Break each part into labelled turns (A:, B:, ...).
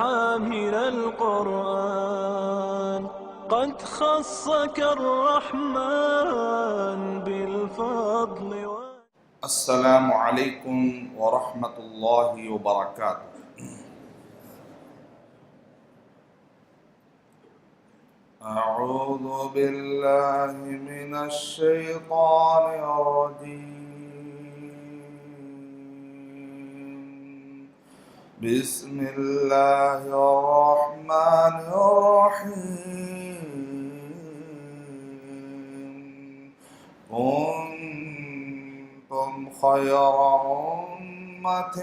A: حامل القرآن قد خصك الرحمن بالفضل
B: السلام علیکم ورحمۃ اللہ وبرکاتہ۔ اعوذ باللہ من الشیطان الرجیم، بسم اللہ الرحمن الرحیم۔ كنتم خير أمة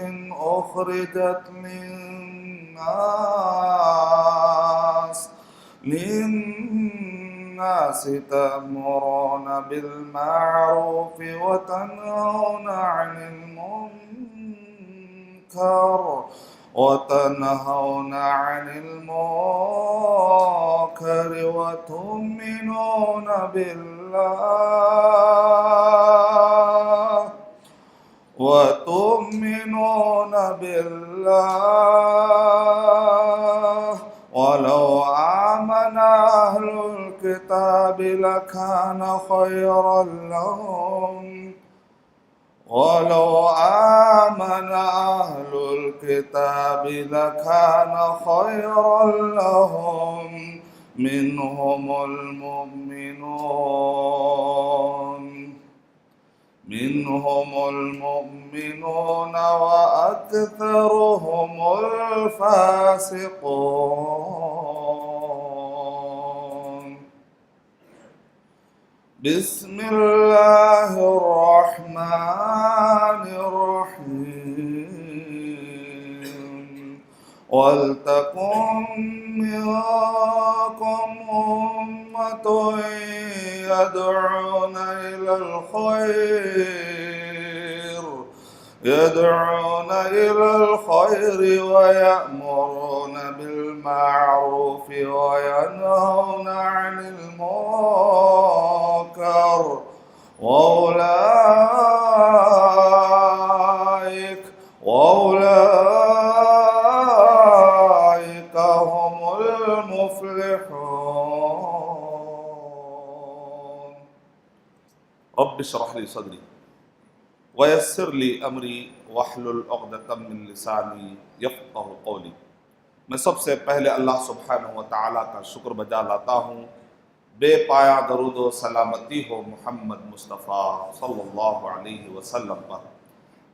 B: أخرجت للناس تأمرون بالمعروف وتنهون عن المنكر وتؤمنون بالله ولو آمن أهل الكتاب لكان خيرا لهم منهم المؤمنون وأكثرهم الفاسقون۔ بسم اللہ الرحمن الرحیم۔ وَلْتَكُن مِّنكُمْ أُمَّةٌ يَدْعُونَ إِلَى الْخَيْرِ وَيَأْمُرُونَ بِالْمَعْرُوفِ وَيَنْهَوْنَ عَنِ الْمُنكَرِ وَأُولَئِكَ هُمُ الْمُفْلِحُونَ۔ رب اشرح لي صدري وَيَسِّرْ لِي أَمْرِي وَاحْلُلْ عُقْدَةً مِّن لِّسَانِي يَفْقَهُ قَوْلِي۔ میں سب سے پہلے اللہ سبحانہ و تعالیٰ کا شکر بجا لاتا ہوں، بے پایا درود و سلامتی ہو محمد مصطفیٰ صلی اللہ علیہ وسلم پر۔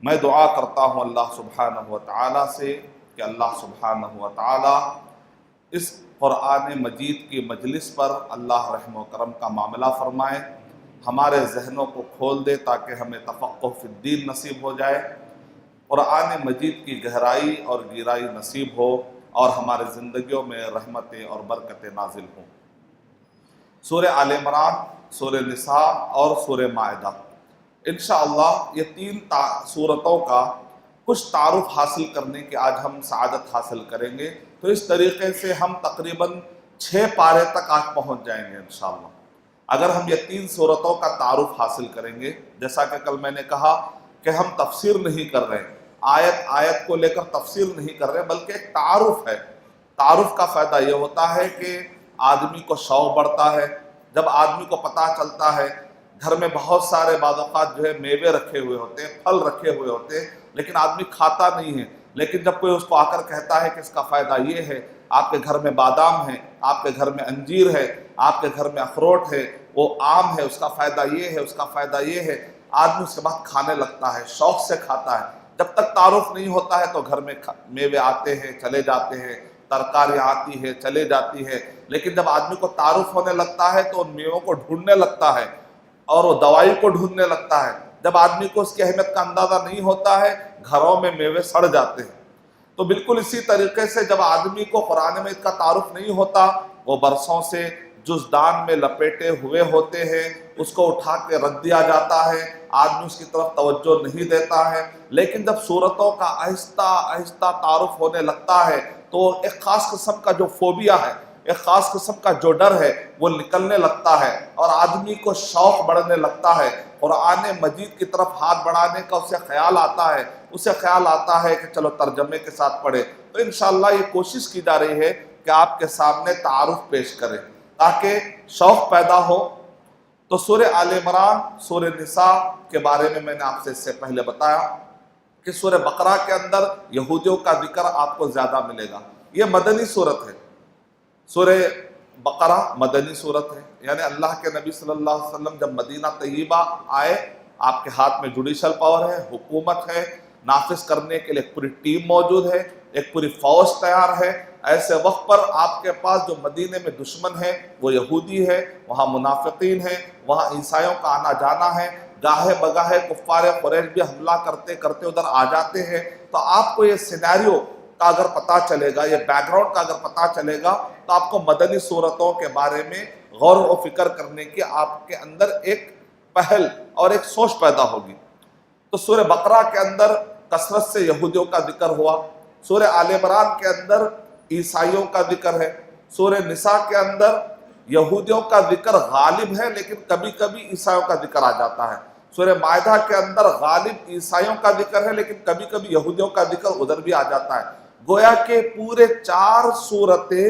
B: میں دعا کرتا ہوں اللہ سبحانہ و تعالیٰ سے کہ اللہ سبحانہ و تعالیٰ اس قرآن مجید کی مجلس پر اللہ رحم و کرم کا معاملہ فرمائے، ہمارے ذہنوں کو کھول دے تاکہ ہمیں تفقہ فی الدین نصیب ہو جائے، قرآن مجید کی گہرائی اور گہرائی نصیب ہو اور ہمارے زندگیوں میں رحمتیں اور برکتیں نازل ہوں۔ سورہ آل عمران، سورہ نساء اور سورہ مائدہ، انشاءاللہ یہ تین سورتوں کا کچھ تعارف حاصل کرنے کے آج ہم سعادت حاصل کریں گے، تو اس طریقے سے ہم تقریباً 6 پارے تک آج پہنچ جائیں گے انشاءاللہ۔ اگر ہم یہ 3 سورتوں کا تعارف حاصل کریں گے، جیسا کہ کل میں نے کہا کہ ہم تفسیر نہیں کر رہے ہیں، آیت کو لے کر تفسیر نہیں کر رہے، بلکہ ایک تعارف ہے۔ تعارف کا فائدہ یہ ہوتا ہے کہ آدمی کو شوق بڑھتا ہے، جب آدمی کو پتہ چلتا ہے گھر میں بہت سارے بعض اوقات جو ہے میوے رکھے ہوئے ہوتے ہیں، پھل رکھے ہوئے ہوتے ہیں، لیکن آدمی کھاتا نہیں ہے، لیکن جب کوئی اس کو آ کر کہتا ہے کہ اس کا فائدہ یہ ہے، آپ کے گھر میں بادام ہے، آپ کے گھر میں انجیر ہے، آپ کے گھر میں اخروٹ ہے، وہ آم ہے، اس کا فائدہ یہ ہے، اس کا فائدہ یہ ہے، آدمی اس کے بعد کھانے لگتا ہے، شوق سے کھاتا ہے۔ جب تک تعارف نہیں ہوتا ہے تو گھر میں میوے آتے ہیں چلے جاتے ہیں، ترکاریاں آتی ہے چلے جاتی ہے، لیکن جب آدمی کو تعارف ہونے لگتا ہے تو ان میووں کو ڈھونڈنے لگتا ہے اور وہ دوائی کو ڈھونڈنے لگتا ہے۔ جب آدمی کو اس کی اہمیت کا اندازہ نہیں ہوتا ہے، گھروں میں میوے سڑ جاتے ہیں۔ تو بالکل اسی طریقے سے جب آدمی کو قرآن میں اس کا تعارف نہیں ہوتا، وہ برسوں سے جزدان میں لپیٹے ہوئے ہوتے ہیں، اس کو اٹھا کے رکھ دیا جاتا ہے، آدمی اس کی طرف توجہ نہیں دیتا ہے، لیکن جب صورتوں کا آہستہ آہستہ تعارف ہونے لگتا ہے تو ایک خاص قسم کا جو فوبیا ہے، ایک خاص قسم کا جو ڈر ہے وہ نکلنے لگتا ہے اور آدمی کو شوق بڑھنے لگتا ہے قرآن مجید کی طرف ہاتھ بڑھانے کا اسے خیال آتا ہے کہ چلو ترجمے کے ساتھ پڑھے، تو انشاءاللہ یہ کوشش کی جا رہی ہے کہ آپ کے سامنے تعارف پیش کریں تاکہ شوق پیدا ہو۔ تو سورہ آل عمران، سورہ نساء کے بارے میں نے آپ سے اس سے پہلے بتایا کہ سورہ بقرہ کے اندر یہودیوں کا ذکر آپ کو زیادہ ملے گا۔ یہ مدنی صورت ہے، سورہ بقرہ مدنی صورت ہے، یعنی اللہ کے نبی صلی اللہ علیہ وسلم جب مدینہ طیبہ آئے، آپ کے ہاتھ میں جوڈیشل پاور ہے، حکومت ہے، نافذ کرنے کے لیے ایک پوری ٹیم موجود ہے، ایک پوری فوج تیار ہے۔ ایسے وقت پر آپ کے پاس جو مدینے میں دشمن ہے وہ یہودی ہے، وہاں منافقین ہیں، وہاں عیسائیوں کا آنا جانا ہے، گاہے بگاہے کفار قریش بھی حملہ کرتے کرتے ادھر آ جاتے ہیں۔ تو آپ کو یہ سینیریو کا اگر پتہ چلے گا، یہ بیک گراؤنڈ کا اگر پتہ چلے گا، تو آپ کو مدنی صورتوں کے بارے میں غور و فکر کرنے کی آپ کے اندر ایک پہل اور ایک سوچ پیدا ہوگی۔ تو سورہ بقرہ کے اندر کثرت سے یہودیوں کا ذکر ہوا، سورہ آل عمران کے اندر عیسائیوں کا ذکر ہے، سورہ نساء کے اندر یہودیوں کا ذکر غالب ہے لیکن کبھی کبھی عیسائیوں کا ذکر آ جاتا ہے، سورہ مائدہ کے اندر غالب عیسائیوں کا ذکر ہے لیکن کبھی کبھی یہودیوں کا ذکر ادھر بھی آ جاتا ہے۔ گویا کہ پورے 4 صورتیں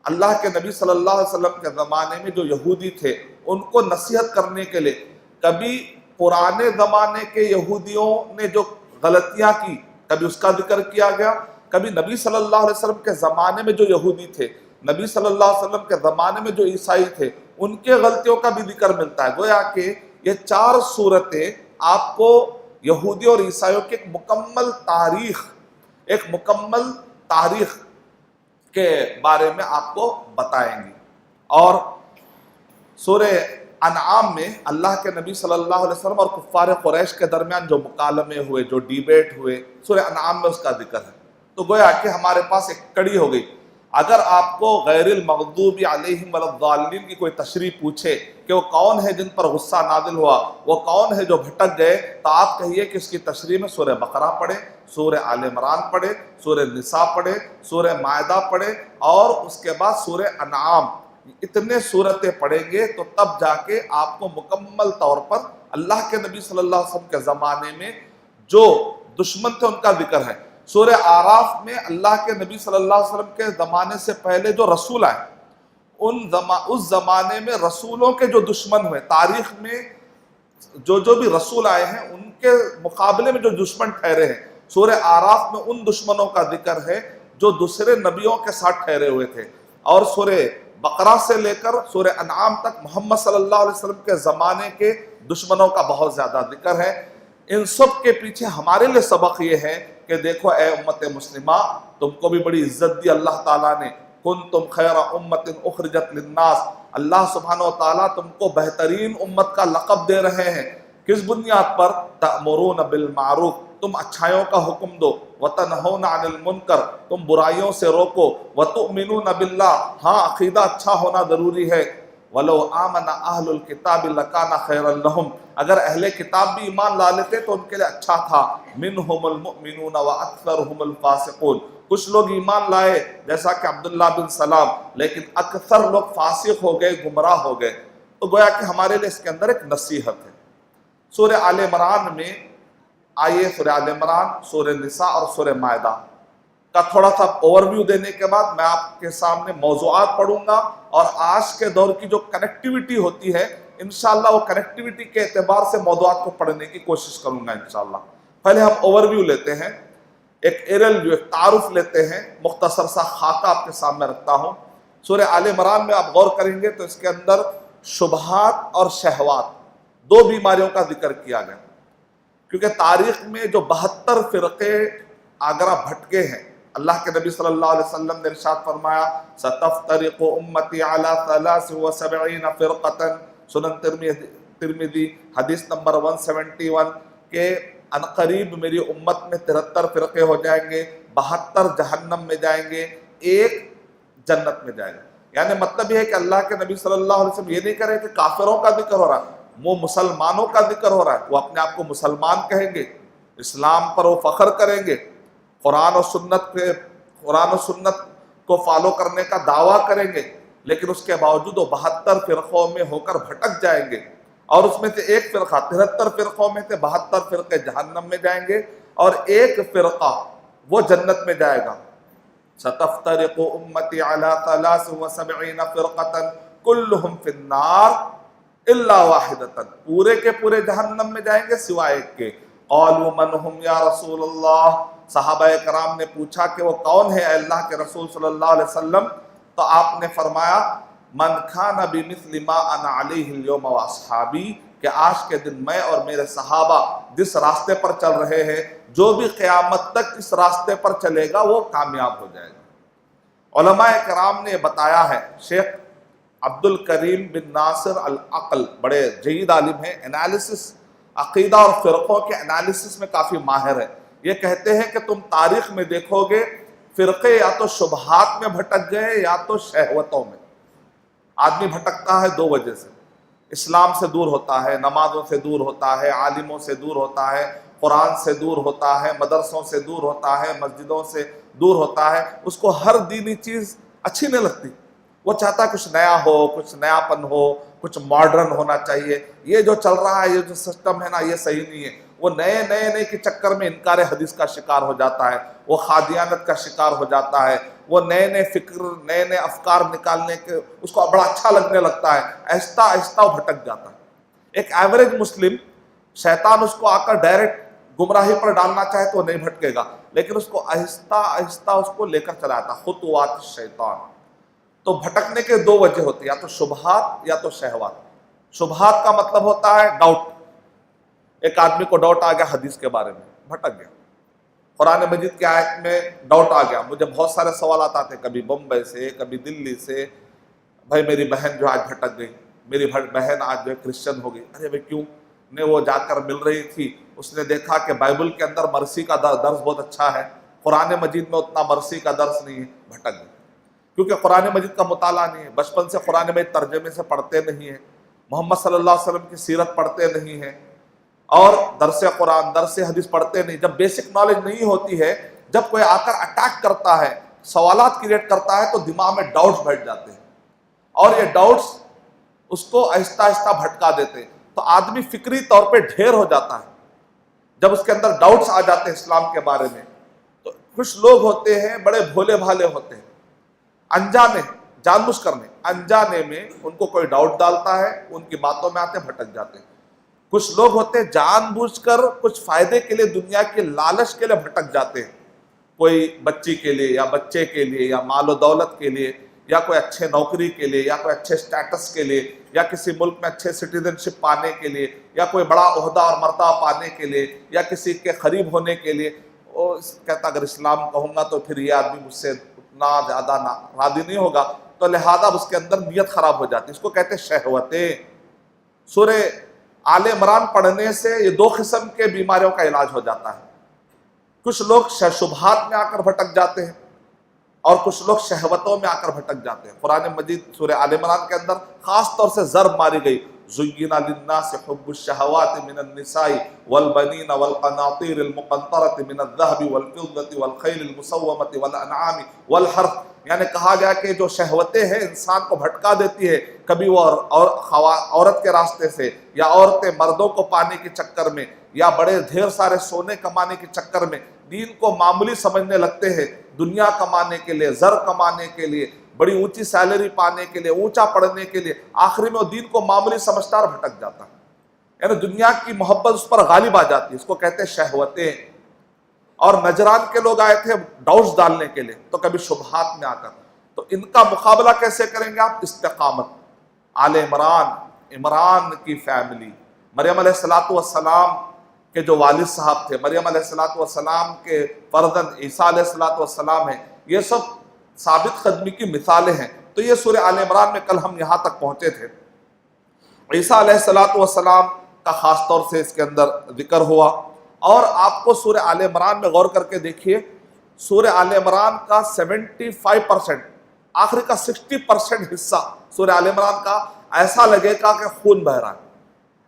B: اللہ کے نبی صلی اللہ علیہ وسلم کے زمانے میں جو یہودی تھے ان کو نصیحت کرنے کے لیے، کبھی پرانے زمانے کے یہودیوں نے جو غلطیاں کی کبھی اس کا ذکر کیا گیا، کبھی نبی صلی اللہ علیہ وسلم کے زمانے میں جو یہودی تھے، نبی صلی اللہ علیہ وسلم کے زمانے میں جو عیسائی تھے ان کے غلطیوں کا بھی ذکر ملتا ہے۔ گویا کہ یہ 4 صورتیں آپ کو یہودی اور عیسائیوں کی ایک مکمل تاریخ کے بارے میں آپ کو بتائیں گی۔ اور سورہ انعام میں اللہ کے نبی صلی اللہ علیہ وسلم اور کفار قریش کے درمیان جو مکالمے ہوئے، جو ڈیبیٹ ہوئے، سورہ انعام میں اس کا ذکر ہے۔ تو گویا کہ ہمارے پاس ایک کڑی ہو گئی۔ اگر آپ کو غیر المغضوب علیہم ولا الضالین کی کوئی تشریح پوچھے کہ وہ کون ہے جن پر غصہ نازل ہوا، وہ کون ہے جو بھٹک گئے، تو آپ کہیے کہ اس کی تشریح میں سورہ بقرہ پڑھے، سورہ آل عمران پڑھے، سورہ نساء پڑھے، سورہ مائدہ پڑھے اور اس کے بعد سورہ انعام۔ اتنے صورتیں پڑھیں گے تو تب جا کے آپ کو مکمل طور پر اللہ کے نبی صلی اللہ علیہ وسلم کے زمانے میں جو دشمن تھے ان کا ذکر ہے۔ سورہ آراف میں اللہ کے نبی صلی اللہ علیہ وسلم کے زمانے سے پہلے جو رسول آئے، اس زمانے میں رسولوں کے جو دشمن ہوئے، تاریخ میں جو بھی رسول آئے ہیں ان کے مقابلے میں جو دشمن ٹھہرے ہیں، سورہ آراف میں ان دشمنوں کا ذکر ہے جو دوسرے نبیوں کے ساتھ ٹھہرے ہوئے تھے۔ اور سورہ بقرہ سے لے کر سورہ انعام تک محمد صلی اللہ علیہ وسلم کے زمانے کے دشمنوں کا بہت زیادہ ذکر ہے۔ ان سب کے پیچھے ہمارے لیے سبق یہ ہے کہ دیکھو اے امت مسلمہ، تم کو بھی بڑی عزت دی اللہ تعالیٰ نے، کنتم خیر امت اخرجت للناس، اللہ سبحانہ و تعالیٰ تم کو بہترین امت کا لقب دے رہے ہیں۔ کس بنیاد پر؟ تأمرون بالمعروف، تم اچھائیوں کا حکم دو، وتنہون عن المنکر، تم برائیوں سے روکو، وتؤمنون باللہ، ہاں عقیدہ اچھا ہونا ضروری ہے، وَلَوْ آمَنَ أَهْلُ الْكِتَابِ لَكَانَ خَيْرًا لَهُمْ، اگر اہل کتاب بھی ایمان لا لیتے تو ان کے لئے اچھا تھا۔ مِنْهُمُ الْمُؤْمِنُونَ وَأَكْثَرُهُمُ الْفَاسِقُونَ، کچھ لوگ ایمان لائے جیسا کہ عبداللہ بن سلام، لیکن اکثر لوگ فاسق ہو گئے، گمراہ ہو گئے۔ تو گویا کہ ہمارے لئے اس کے اندر ایک نصیحت ہے۔ سورہ آل عمران میں آئیے، سورہ آل عمران، سورہ نساء اور سورہ مائدہ کا تھوڑا سا اوورویو دینے کے بعد میں آپ کے سامنے موضوعات پڑھوں گا، اور آج کے دور کی جو کنیکٹیوٹی ہوتی ہے انشاءاللہ وہ کنیکٹیوٹی کے اعتبار سے موضوعات کو پڑھنے کی کوشش کروں گا انشاءاللہ۔ پہلے ہم اوورویو لیتے ہیں، ایک ایرل ویو، ایک تعارف لیتے ہیں، مختصر سا خاکہ آپ کے سامنے رکھتا ہوں۔ سورہ آل عمران میں آپ غور کریں گے تو اس کے اندر شبہات اور شہوات، 2 بیماریوں کا ذکر کیا گیا، کیونکہ تاریخ میں جو 72 فرقے آگرہ بھٹکے ہیں، اللہ کے نبی صلی اللہ علیہ وسلم نے ارشاد فرمایا ستفترق امتی علی 73 فرقۃ، سنن ترمذی حدیث نمبر 171، کہ عنقریب میری امت میں 73 فرقے ہو جائیں گے، 72 جہنم میں جائیں گے، 1 جنت میں جائے گا۔ یعنی مطلب یہ ہے کہ اللہ کے نبی صلی اللہ علیہ وسلم یہ نہیں کہہ رہے کہ کافروں کا ذکر ہو رہا ہے، وہ مسلمانوں کا ذکر ہو رہا ہے، وہ اپنے آپ کو مسلمان کہیں گے، اسلام پر وہ فخر کریں گے، قرآن و سنت کو فالو کرنے کا دعویٰ کریں گے، لیکن اس کے باوجود وہ 72 فرقوں میں ہو کر بھٹک جائیں گے۔ اور اس میں سے ایک فرقہ 73 فرقوں میں سے 72 فرقے جہنم میں جائیں گے اور ایک فرقہ وہ جنت میں جائے گا. ستفترق امتی علی 73 فرقۃ کلہم فی النار الا واحدۃ، پورے کے پورے جہنم میں جائیں گے سوائے ایک کے. قالوا من هم یا رسول اللہ، صحابہ کرام نے پوچھا کہ وہ کون ہے اے اللہ کے رسول صلی اللہ علیہ وسلم؟ تو آپ نے فرمایا من کان بمثل ما انا علیہ اليوم واصحابی، کہ آج کے دن میں اور میرے صحابہ جس راستے پر چل رہے ہیں، جو بھی قیامت تک اس راستے پر چلے گا وہ کامیاب ہو جائے گا. علماء کرام نے بتایا ہے، شیخ عبد الکریم بن ناصر العقل بڑے جید عالم ہیں، انالیسس عقیدہ اور فرقوں کے انالیسس میں کافی ماہر ہے. یہ کہتے ہیں کہ تم تاریخ میں دیکھو گے فرقے یا تو شبہات میں بھٹک گئے یا تو شہوتوں میں. آدمی بھٹکتا ہے دو وجہ سے، اسلام سے دور ہوتا ہے، نمازوں سے دور ہوتا ہے، عالموں سے دور ہوتا ہے، قرآن سے دور ہوتا ہے، مدرسوں سے دور ہوتا ہے، مسجدوں سے دور ہوتا ہے. اس کو ہر دینی چیز اچھی نہیں لگتی، وہ چاہتا ہے کچھ نیا ہو، کچھ نیا پن ہو، کچھ ماڈرن ہونا چاہیے. یہ جو چل رہا ہے، یہ جو سسٹم ہے نا، یہ صحیح نہیں ہے. وہ نئے کے چکر میں انکار حدیث کا شکار ہو جاتا ہے، وہ قادیانت کا شکار ہو جاتا ہے، وہ نئے فکر، نئے افکار نکالنے کے اس کو بڑا اچھا لگنے لگتا ہے. آہستہ آہستہ وہ بھٹک جاتا ہے. ایک ایوریج مسلم، شیطان اس کو آ کر ڈائریکٹ گمراہی پر ڈالنا چاہے تو وہ نہیں بھٹکے گا، لیکن اس کو آہستہ آہستہ اس کو لے کر چلا جاتا. خطوات الشیطان. تو بھٹکنے کے دو وجہ ہوتی ہیں، یا تو شبہات یا تو شہوات. شبہات کا مطلب ہوتا ہے ڈاؤٹ. ایک آدمی کو ڈاؤٹ آ گیا حدیث کے بارے میں، بھٹک گیا. قرآن مجید کی آیت میں ڈاؤٹ آ گیا. مجھے بہت سارے سوالات آتے، کبھی بمبئی سے، کبھی دلی سے، بھائی میری بہن جو آج بھٹک گئی، میری بہن آج جو ہے کرسچن ہو گئی. ارے بھائی کیوں؟ نے وہ جا کر مل رہی تھی، اس نے دیکھا کہ بائبل کے اندر مرسی کا درس بہت اچھا ہے، قرآن مجید میں اتنا مرسی کا درس نہیں ہے. بھٹک گئی کیونکہ قرآن مجید کا مطالعہ نہیں ہے. بچپن سے قرآن مجید ترجمے سے پڑھتے نہیں ہیں، محمد صلی اللہ علیہ وسلم کی سیرت پڑھتے نہیں ہیں، اور درس قرآن، درس حدیث پڑھتے نہیں. جب بیسک نالج نہیں ہوتی ہے، جب کوئی آ کر اٹیک کرتا ہے، سوالات کریٹ کرتا ہے، تو دماغ میں ڈاؤٹس بیٹھ جاتے ہیں، اور یہ ڈاؤٹس اس کو آہستہ آہستہ بھٹکا دیتے ہیں. تو آدمی فکری طور پہ ڈھیر ہو جاتا ہے جب اس کے اندر ڈاؤٹس آ جاتے ہیں اسلام کے بارے میں. تو کچھ لوگ ہوتے ہیں بڑے بھولے بھالے ہوتے ہیں، انجانے، جان بوجھ کرنے انجانے میں ان کو کوئی ڈاؤٹ ڈالتا ہے، ان کی باتوں میں آتے بھٹک جاتے ہیں. کچھ لوگ ہوتے ہیں جان بوجھ کر کچھ فائدے کے لیے، دنیا کے لالچ کے لیے بھٹک جاتے ہیں. کوئی بچی کے لیے یا بچے کے لیے یا مال و دولت کے لیے، یا کوئی اچھے نوکری کے لیے، یا کوئی اچھے سٹیٹس کے لیے، یا کسی ملک میں اچھے سٹیزن شپ پانے کے لیے، یا کوئی بڑا عہدہ اور مرتبہ پانے کے لیے، یا کسی کے قریب ہونے کے لیے. وہ کہتا اگر اسلام کہوں گا تو پھر یہ آدمی مجھ سے اتنا زیادہ راضی نہیں ہوگا، تو لہذا اس کے اندر نیت خراب ہو جاتی ہے. اس کو کہتے ہیں شہوتیں. سورہ آل عمران پڑھنے سے یہ دو قسم کے بیماریوں کا علاج ہو جاتا ہے. کچھ لوگ شبہات میں آ کر بھٹک جاتے ہیں، اور کچھ لوگ شہوتوں میں آ کر بھٹک جاتے ہیں. قرآن مجید سورہ آل عمران کے اندر خاص طور سے ضرب ماری گئی، زُيِّنَ لِلنَّاسِ حُبُّ الشَّهَوَاتِ مِنَ النِّسَاءِ وَالْبَنِينَ وَالْقَنَاطِيرِ الْمُقَنطَرَةِ مِنَ الذَّهَبِ وَالْفِضَّةِ وَالْخَيْلِ الْمُسَوَّمَةِ وَالْأَنْعَامِ وَالْحَرْثِ. یعنی کہا گیا کہ جو شہوتیں ہیں انسان کو بھٹکا دیتی ہے، کبھی وہ عورت کے راستے سے، یا عورتیں مردوں کو پانے کے چکر میں، یا بڑے ڈھیر سارے سونے کمانے کے چکر میں دین کو معمولی سمجھنے لگتے ہیں. دنیا کمانے کے لیے، زر کمانے کے لیے، بڑی اونچی سیلری پانے کے لیے، اونچا پڑھنے کے لیے، آخری میں وہ دین کو معمولی سمجھتا اور بھٹک جاتا ہے. یعنی دنیا کی محبت اس پر غالب آ جاتی ہے. اس کو کہتے ہیں شہوتیں. اور نجران کے لوگ آئے تھے ڈاؤٹس ڈالنے کے لیے، تو کبھی شبہات میں آ کر. تو ان کا مقابلہ کیسے کریں گے آپ؟ استقامت. آل عمران کی فیملی، مریم علیہ السلام کے جو والد صاحب تھے، مریم علیہ السلام کے فرزند عیسیٰ علیہ السلام ہیں، یہ سب ثابت قدمی کی مثالیں ہیں. تو یہ سورہ آل عمران میں کل ہم یہاں تک پہنچے تھے. عیسیٰ علیہ السلام کا خاص طور سے اس کے اندر ذکر ہوا. اور آپ کو سورہ آل عمران میں غور کر کے دیکھیے، سورہ آل عمران کا 75%، آخری کا 60% حصہ سورہ آل عمران کا ایسا لگے گا کہ خون بہ رہا ہے.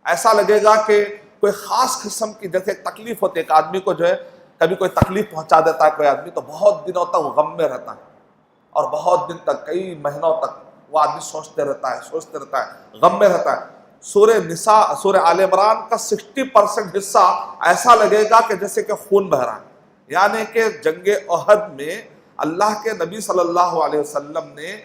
B: ایسا لگے گا کہ کوئی خاص قسم کی جیسے تکلیف ہوتی ہے. ایک آدمی کو جو ہے کبھی کوئی تکلیف پہنچا دیتا ہے کوئی آدمی، تو بہت دنوں تک غم میں رہتا ہے، اور بہت دن تک، کئی مہینوں تک وہ آدمی سوچتے رہتا ہے، غم میں رہتا ہے. سورہ نساء سورہ آل عمران کا 60% حصہ ایسا لگے گا کہ جیسے کہ خون بہ رہا ہے۔ یعنی کہ جنگ احد میں اللہ کے نبی صلی اللہ علیہ وسلم نے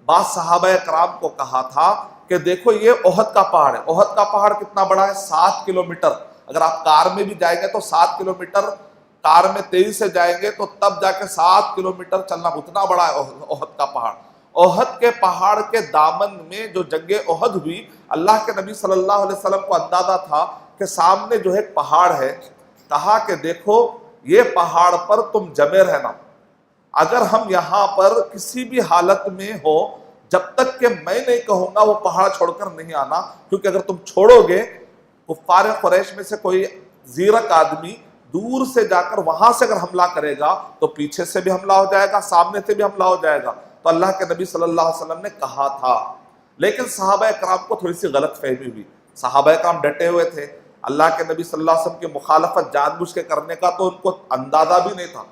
B: بعض صحابہ کرام کو کہا تھا کہ دیکھو یہ احد کا پہاڑ ہے۔ احد کا پہاڑ کتنا بڑا ہے؟ 7 کلومیٹر۔ اگر آپ کار میں بھی جائیں گے تو 7 کلومیٹر، کار میں تیزی سے جائیں گے تو تب جا کے 7 کلومیٹر چلنا، اتنا بڑا ہے احد کا پہاڑ۔ احد کے پہاڑ کے دامن میں جو جنگ احد ہوئی، اللہ کے نبی صلی اللہ علیہ وسلم کو اندازہ تھا کہ سامنے جو ایک پہاڑ ہے، کہا کہ دیکھو یہ پہاڑ پر تم جمے رہنا، اگر ہم یہاں پر کسی بھی حالت میں ہو، جب تک کہ میں نہیں کہوں گا وہ پہاڑ چھوڑ کر نہیں آنا، کیونکہ اگر تم چھوڑو گے کفار قریش میں سے کوئی زیرک آدمی دور سے جا کر وہاں سے اگر حملہ کرے گا تو پیچھے سے بھی حملہ ہو جائے گا، سامنے سے بھی حملہ ہو جائے گا۔ تو اللہ کے نبی صلی اللہ علیہ وسلم نے کہا تھا، لیکن صحابہ کرام کو تھوڑی سی غلط فہمی ہوئی۔ صحابہ کرام ڈٹے ہوئے تھے، اللہ کے نبی صلی اللہ علیہ وسلم کی مخالفت جان بوجھ کے کرنے کا تو ان کو اندازہ بھی نہیں تھا،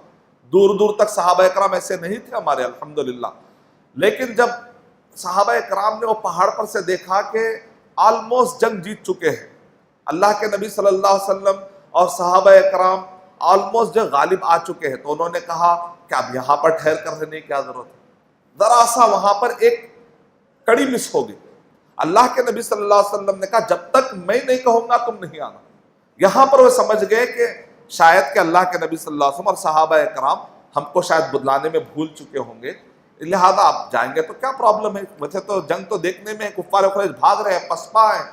B: دور دور تک صحابہ کرام ایسے نہیں تھے ہمارے، الحمدللہ۔ لیکن جب صحابہ کرام نے وہ پہاڑ پر سے دیکھا کہ آلموسٹ جنگ جیت چکے ہیں، اللہ کے نبی صلی اللہ علیہ وسلم اور صحابہ کرام آلموسٹ جو غالب آ چکے ہیں، تو انہوں نے کہا کہ اب یہاں پر ٹھہر کر رہنے کی کیا ضرورت ہے۔ ذرا سا وہاں پر ایک کڑی مس ہو گئی۔ اللہ کے نبی صلی اللہ علیہ وسلم نے کہا جب تک میں نہیں کہوں گا تم نہیں آنا۔ یہاں پر وہ سمجھ گئے کہ شاید کہ اللہ کے نبی صلی اللہ علیہ وسلم اور صحابہ کرام ہم کو شاید بدلانے میں بھول چکے ہوں گے، لہذا آپ جائیں گے تو کیا پرابلم ہے، ویسے تو جنگ تو دیکھنے میں کفار قریش بھاگ رہے ہیں، پسپا ہیں۔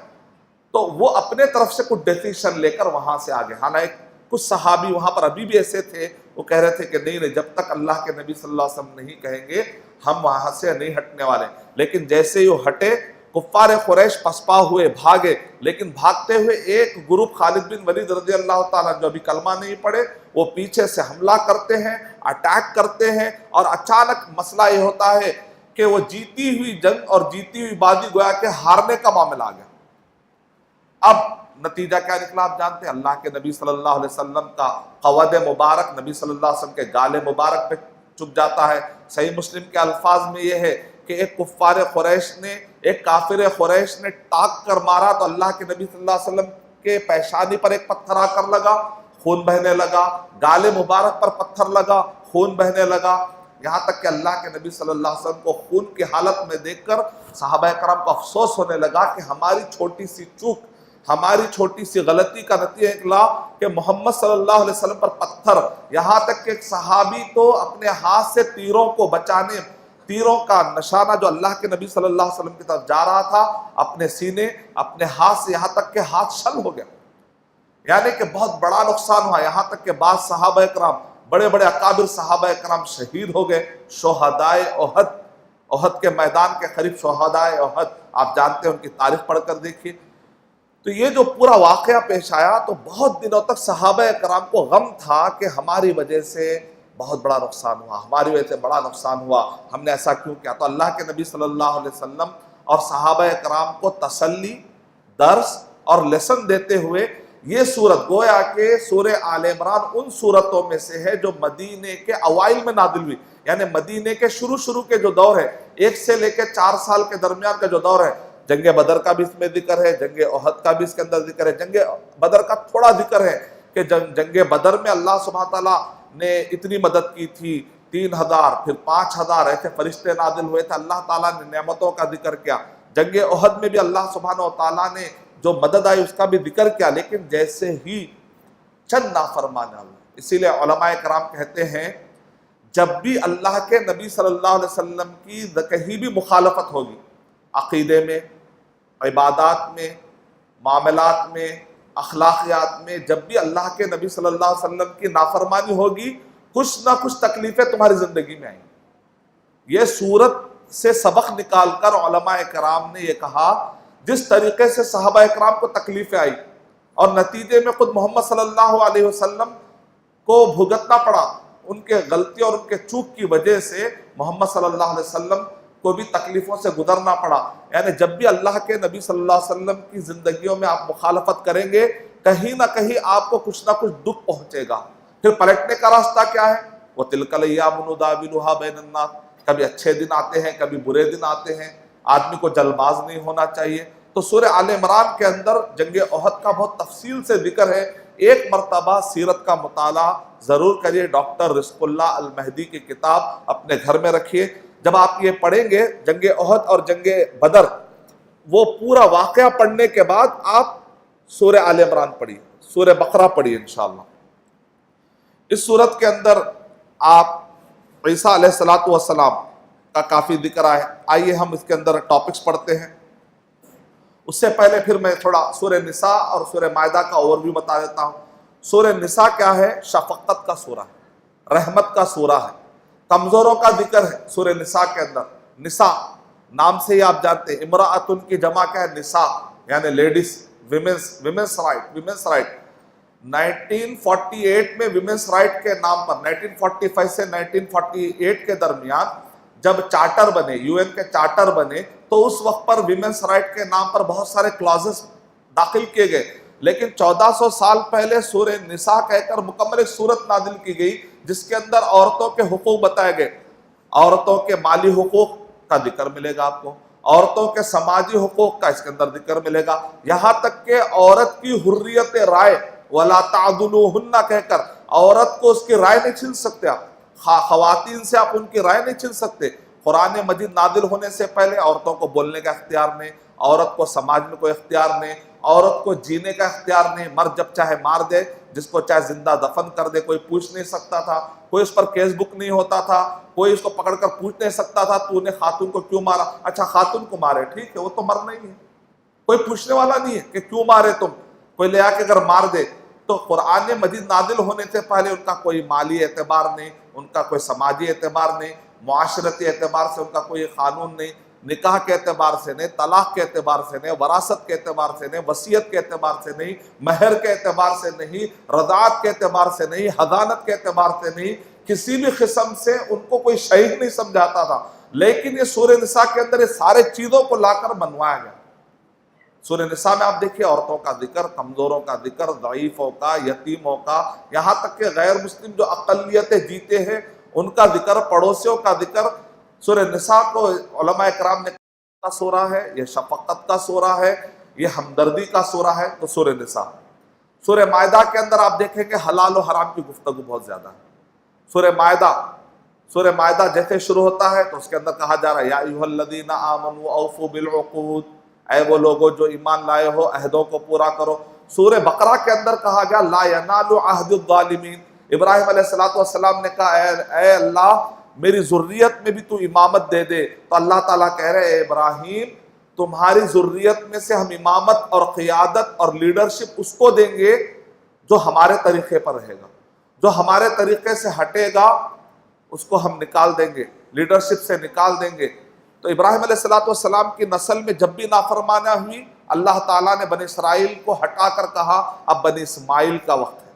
B: تو وہ اپنے طرف سے کچھ ڈیسیشن لے کر وہاں سے آگے، حالانکہ کچھ صحابی وہاں پر ابھی بھی ایسے تھے، وہ کہہ رہے تھے کہ نہیں جب تک اللہ کے نبی صلی اللہ علیہ وسلم نہیں کہیں گے ہم وہاں سے نہیں ہٹنے والے۔ لیکن جیسے ہی وہ ہٹے، کفار قریش پسپا ہوئے، بھاگے، لیکن بھاگتے ہوئے ایک گروپ خالد بن ولید رضی اللہ تعالیٰ جو ابھی کلمہ نہیں پڑے، وہ پیچھے سے حملہ کرتے ہیں، اٹیک کرتے ہیں، اور اچانک مسئلہ یہ ہوتا ہے کہ وہ جیتی ہوئی جنگ اور جیتی ہوئی بازی گویا کہ ہارنے کا معاملہ آ گیا۔ اب نتیجہ کیا نکلا آپ جانتے ہیں، اللہ کے نبی صلی اللہ علیہ وسلم کا قود مبارک نبی صلی اللہ علیہ وسلم کے گال مبارک پہ چپ جاتا ہے۔ صحیح مسلم کے الفاظ میں یہ ہے کہ ایک کفار قریش نے، ایک کافر قریش نے ٹاک کر مارا تو اللہ کے نبی صلی اللہ علیہ وسلم کے پیشانی پر ایک پتھر آ کر لگا، خون بہنے لگا، گال مبارک پر پتھر لگا، خون بہنے لگا، یہاں تک کہ اللہ کے نبی صلی اللہ علیہ وسلم کو خون کی حالت میں دیکھ کر صحابہ کرام کو افسوس ہونے لگا کہ ہماری چھوٹی سی چوک، ہماری چھوٹی سی غلطی کا نتیجہ نکلا کہ محمد صلی اللہ علیہ وسلم پر پتھر، یہاں تک کہ ایک صحابی تو اپنے ہاتھ سے تیروں کو بچانے، تیروں کا نشانہ جو اللہ کے نبی صلی اللہ علیہ وسلم کی طرف جا رہا تھا، اپنے سینے، اپنے ہاتھ سے، یہاں تک کہ ہاتھ شل ہو گیا، یعنی کہ بہت بڑا نقصان ہوا۔ یہاں تک کہ بعض صحابہ کرام، بڑے بڑے اکابر صحابہ کرام شہید ہو گئے۔ شہدائے احد، احد کے میدان کے قریب شہدائے احد، آپ جانتے ہیں ان کی تاریخ پڑھ کر دیکھیے۔ تو یہ جو پورا واقعہ پیش آیا تو بہت دنوں تک صحابہ کرام کو غم تھا کہ ہماری وجہ سے بہت بڑا نقصان ہوا، ہماری وجہ سے بڑا نقصان ہوا، ہم نے ایسا کیوں کیا۔ تو اللہ کے نبی صلی اللہ علیہ وسلم اور صحابہ کرام کو تسلی، درس اور لیسن دیتے ہوئے یہ سورت، گویا کہ سورہ آل عمران ان سورتوں میں سے ہے جو مدینے کے اوائل میں نازل ہوئی، یعنی مدینے کے شروع کے جو دور ہے، 1 سے لے کے 4 سال کے درمیان کا جو دور ہے، جنگ بدر کا بھی اس میں ذکر ہے، جنگ احد کا بھی اس کے اندر ذکر ہے۔ جنگ بدر کا تھوڑا ذکر ہے کہ جنگ بدر میں اللہ سبحانہ تعالیٰ نے اتنی مدد کی تھی، 3000 پھر 5000 ایسے فرشتے نازل ہوئے تھے، اللہ تعالیٰ نے نعمتوں کا ذکر کیا۔ جنگ احد میں بھی اللہ سبحانہ تعالیٰ نے جو مدد آئی اس کا بھی ذکر کیا، لیکن جیسے ہی چند نافرمانیاں ہوئی، اسی لیے علماء کرام کہتے ہیں جب بھی اللہ کے نبی صلی اللہ علیہ وسلم کی کہیں بھی مخالفت ہوگی، عقیدے میں، عبادات میں، معاملات میں، اخلاقیات میں، جب بھی اللہ کے نبی صلی اللہ علیہ وسلم کی نافرمانی ہوگی، کچھ نہ کچھ تکلیفیں تمہاری زندگی میں آئیں گی۔ یہ سورت سے سبق نکال کر علماء کرام نے یہ کہا، جس طریقے سے صحابہ کرام کو تکلیفیں آئی اور نتیجے میں خود محمد صلی اللہ علیہ وسلم کو بھگتنا پڑا، ان کے غلطی اور ان کے چوک کی وجہ سے محمد صلی اللہ علیہ وسلم کو بھی تکلیفوں سے گزرنا پڑا۔ یعنی جب بھی اللہ کے نبی صلی اللہ علیہ وسلم کی زندگیوں میں آپ مخالفت کریں گے، کہیں نہ کہیں آپ کو کچھ نہ کچھ دکھ پہنچے گا۔ پھر پلٹنے کا راستہ کیا ہے؟ وَتِلْكَ الْأَيَّامُ نُدَاوِلُهَا بَيْنَ النَّاسِ، کبھی اچھے دن آتے ہیں، کبھی برے دن آتے ہیں، آدمی کو جلد باز نہیں ہونا چاہیے۔ تو سورہ آل عمران کے اندر جنگ احد کا بہت تفصیل سے ذکر ہے. ایک مرتبہ سیرت کا مطالعہ ضرور کریے. ڈاکٹر رزق اللہ المہدی کی کتاب اپنے گھر میں رکھیے. جب آپ یہ پڑھیں گے جنگ احد اور جنگ بدر، وہ پورا واقعہ پڑھنے کے بعد آپ سورہ آل عمران پڑھیے، سورہ بقرہ پڑھیے انشاءاللہ. اس صورت کے اندر آپ عیسیٰ علیہ السلام کا کافی ذکر ہے. آئیے ہم اس کے اندر ٹاپکس پڑھتے ہیں. اس سے پہلے پھر میں تھوڑا سورہ نساء اور سورہ مائدہ کا اوورویو بتا دیتا ہوں. سورہ نساء کیا ہے؟ شفقت کا سورہ ہے، رحمت کا سورہ ہے، کمزوروں کا ذکر ہے سورہ نساء کے اندر. نساء نام سے ہی آپ جانتے ہیں، امرأتن کی جمع کیا ہے؟ نساء، یعنی لیڈیز، ویمنس رائٹ. 1948 میں ویمنس رائٹ کے نام پر 1945 سے 1948 کے درمیان جب چارٹر بنے، یو این کے چارٹر بنے، تو اس وقت پر ویمنس رائٹ کے نام پر بہت سارے کلازز داخل کیے گئے. لیکن 1400 سال پہلے سورہ نساء کہہ کر مکمل ایک سورت نازل کی گئی جس کے اندر عورتوں کے حقوق بتائے گئے. عورتوں کے مالی حقوق کا ذکر ملے گا آپ کو، عورتوں کے سماجی حقوق کا اس کے اندر ذکر ملے گا، یہاں تک کہ عورت کی حریت رائے وَلَا تَعْضُلُوهُنَّ کہہ کر عورت کو اس کی رائے نہیں چھین سکتے آپ، خواتین سے آپ ان کی رائے نہیں چھین سکتے. قرآن مجید نازل ہونے سے پہلے عورتوں کو بولنے کا اختیار نہیں، عورت کو سماج میں کوئی اختیار نہیں، عورت کو جینے کا اختیار نہیں. مرد جب چاہے مار دے، جس کو چاہے زندہ دفن کر دے، کوئی پوچھ نہیں سکتا تھا، کوئی اس پر کیس بک نہیں ہوتا تھا، کوئی اس کو پکڑ کر پوچھ نہیں سکتا تھا تو نے خاتون کو کیوں مارا. اچھا خاتون کو مارے ٹھیک ہے، وہ تو مرنا ہی ہے، کوئی پوچھنے والا نہیں ہے کہ کیوں مارے تم. کوئی لے آ کے اگر مار دے تو قرآن مجید نازل ہونے سے پہلے ان کا کوئی مالی اعتبار نہیں، ان کا کوئی سماجی اعتبار نہیں، معاشرتی اعتبار سے ان کا کوئی قانون نہیں، نکاح کے اعتبار سے نہیں، طلاق کے اعتبار سے نہیں، وراثت کے اعتبار سے نہیں، وصیت کے اعتبار سے نہیں، مہر کے اعتبار سے نہیں، رضاعت کے اعتبار سے نہیں، حضانت کے اعتبار سے نہیں، کسی بھی قسم سے ان کو کوئی شہید نہیں سمجھاتا تھا. لیکن یہ سورہ نساء کے اندر یہ سارے چیزوں کو لا کر بنوایا گیا. سورہ نساء میں آپ دیکھیے عورتوں کا ذکر، کمزوروں کا ذکر، ضعیفوں کا، یتیموں کا، یہاں تک کہ غیر مسلم جو اقلیتیں جیتے ہیں ان کا ذکر، پڑوسیوں کا ذکر. سورہ نساء کو علماء اکرام نے کا سورہ ہے، یہ شفقت کا سورہ ہے، یہ ہمدردی کا سورہ ہے. تو سورہ نساء. سورہ مائدہ کے اندر آپ دیکھیں کہ حلال و حرام کی گفتگو بہت زیادہ ہے. سورہ مائدہ جیسے شروع ہوتا ہے تو اس کے اندر کہا جا رہا ہے یا ایھا الذین آمنوا اوفوا بالعقود، اے وہ لوگوں جو ایمان لائے ہو عہدوں کو پورا کرو. سورہ بقرہ کے اندر کہا گیا لا ینال عہد الظالمین. ابراہیم علیہ السلام نے کہا اے اللہ میری ذریت میں بھی تو امامت دے دے. تو اللہ تعالیٰ کہہ رہے اے ابراہیم تمہاری ذریت میں سے ہم امامت اور قیادت اور لیڈرشپ اس کو دیں گے جو ہمارے طریقے پر رہے گا، جو ہمارے طریقے سے ہٹے گا اس کو ہم نکال دیں گے، لیڈرشپ سے نکال دیں گے. تو ابراہیم علیہ السلام کی نسل میں جب بھی نافرمانیاں ہوئی اللہ تعالیٰ نے بنی اسرائیل کو ہٹا کر کہا اب بنی اسماعیل کا وقت ہے.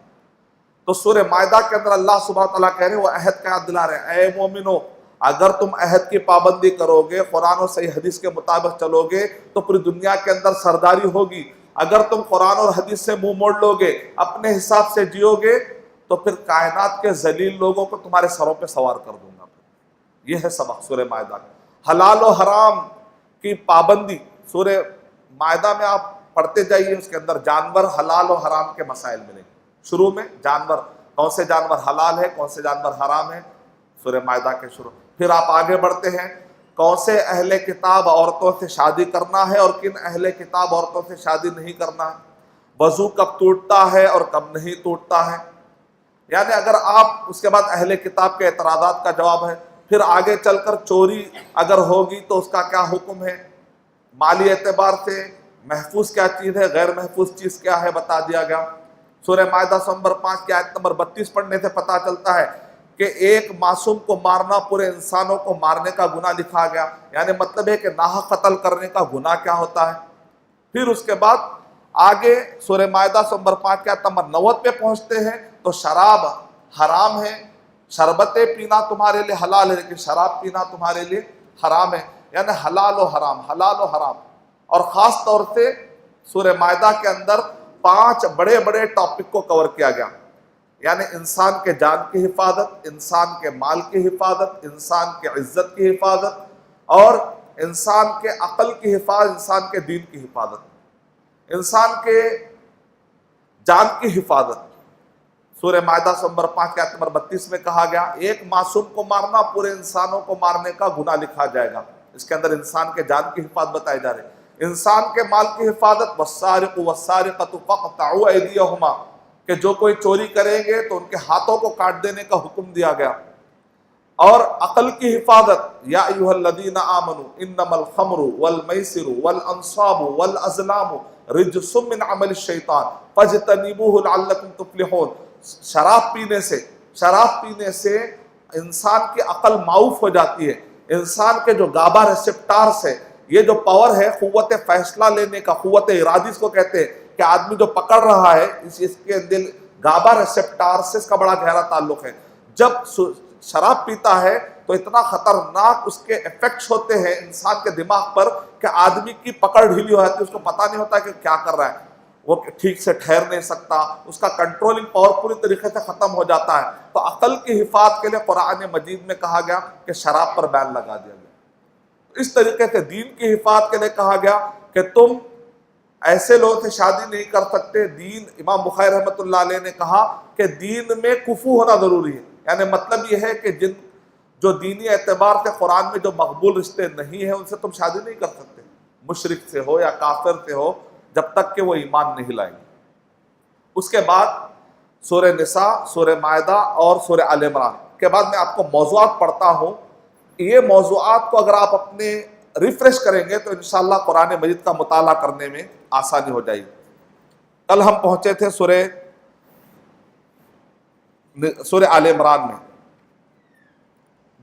B: تو سورہ مائدہ کے اندر اللہ سبحانہ وتعالیٰ کہہ رہے ہیں وہ عہد کا یاد دلا رہے ہیں اے مومنو اگر تم عہد کی پابندی کرو گے، قرآن و صحیح حدیث کے مطابق چلو گے تو پوری دنیا کے اندر سرداری ہوگی. اگر تم قرآن اور حدیث سے منہ موڑ لو گے، اپنے حساب سے جیو گے تو پھر کائنات کے ذلیل لوگوں کو تمہارے سروں پہ سوار کر دوں گا. یہ ہے سبق سورہ مائدہ کا. حلال و حرام کی پابندی سورہ مائدہ میں آپ پڑھتے جائیے، اس کے اندر جانور حلال و حرام کے مسائل ملیں گے. شروع میں جانور، کون سے جانور حلال ہے، کون سے جانور حرام ہے، سورہ مائدہ کے شروع. پھر آپ آگے بڑھتے ہیں کون سے اہل کتاب عورتوں سے شادی کرنا ہے اور کن اہل کتاب عورتوں سے شادی نہیں کرنا ہے، وضو کب ٹوٹتا ہے اور کب نہیں ٹوٹتا ہے. یعنی اگر آپ اس کے بعد اہل کتاب کے اعتراضات کا جواب ہے. پھر آگے چل کر چوری اگر ہوگی تو اس کا کیا حکم ہے، مالی اعتبار سے محفوظ کیا چیز ہے، غیر محفوظ چیز کیا ہے بتا دیا گیا. سورہ مائدہ نمبر 5 کی آیت نمبر 32 پڑھنے سے پتا چلتا ہے کہ ایک معصوم کو مارنا پورے انسانوں کو مارنے کا گناہ لکھا گیا. یعنی مطلب ہے کہ ناحق قتل کرنے کا گناہ کیا ہوتا ہے. پھر اس کے بعد آگے سورہ مائدہ نمبر 5 کی آیت نمبر 90 پہ پہنچتے ہیں تو شراب حرام ہے، شربتیں پینا تمہارے لیے حلال ہے لیکن شراب پینا تمہارے لیے حرام ہے. یعنی حلال و حرام، حلال و حرام. اور خاص طور سے سورہ مائدہ کے اندر 5 بڑے بڑے ٹاپک کو کور کیا گیا. یعنی انسان کے جان کی حفاظت، انسان کے مال کی حفاظت، انسان کی عزت کی حفاظت اور انسان کے عقل کی حفاظت، انسان کے دین کی حفاظت، انسان کے جان کی حفاظت۔ سورہ مائدہ نمبر 5 کی آیت نمبر 32 میں کہا گیا ایک معصوم کو مارنا پورے انسانوں کو مارنے کا گناہ لکھا جائے گا۔ اس کے اندر انسان کے جان کی حفاظت بتائی جا رہی ہے، انسان کے مال کی حفاظت، والسارق والسارقۃ فاقطعوا ایدیہما، کہ جو کوئی چوری کریں گے تو ان کے ہاتھوں کو کاٹ دینے کا حکم دیا گیا۔ اور عقل کی حفاظت، یا ایھا الذین آمنوا انما الخمر والمیسر والانصاب والازلام رجس من عمل الشیطان فاجتنبوہ لعلکم تفلحون۔ شراب پینے سے انسان کی عقل معوف ہو جاتی ہے، انسان کے جو گابا ریسپٹارس ہے، یہ جو پاور ہے قوت فیصلہ لینے کا، قوت ارادی اس کو کہتے ہیں، کہ آدمی جو پکڑ رہا ہے اس کے دل گابا ریسپٹار سے اس کا بڑا گہرا تعلق ہے۔ جب شراب پیتا ہے تو اتنا خطرناک اس کے ایفیکٹس ہوتے ہیں انسان کے دماغ پر کہ آدمی کی پکڑ ڈھیلی ہو جاتی ہے، اس کو پتہ نہیں ہوتا کہ کیا کر رہا ہے، وہ ٹھیک سے ٹھہر نہیں سکتا، اس کا کنٹرولنگ پاور پوری طریقے سے ختم ہو جاتا ہے۔ تو عقل کی حفاظت کے لیے قرآن مجید میں کہا گیا کہ شراب پر بین لگا دیا گیا۔ اس طریقے سے دین کی حفاظت کے لیے کہا گیا کہ تم ایسے لوگوں سے شادی نہیں کر سکتے۔ دین، امام بخاری رحمۃ اللہ علیہ نے کہا کہ دین میں کفو ہونا ضروری ہے، یعنی مطلب یہ ہے کہ جو دینی اعتبار سے قرآن میں جو مقبول رشتے نہیں ہیں ان سے تم شادی نہیں کر سکتے، مشرک سے ہو یا کافر سے ہو، جب تک کہ وہ ایمان نہیں لائیں گے۔ اس کے بعد سورہ نساء، سورہ مائدہ اور سورہ آل عمران کے بعد میں آپ کو موضوعات پڑھتا ہوں۔ یہ موضوعات کو اگر آپ اپنے ریفریش کریں گے تو انشاءاللہ قرآن مجید کا مطالعہ کرنے میں آسانی ہو جائے گی۔ کل ہم پہنچے تھے سورہ آل عمران میں۔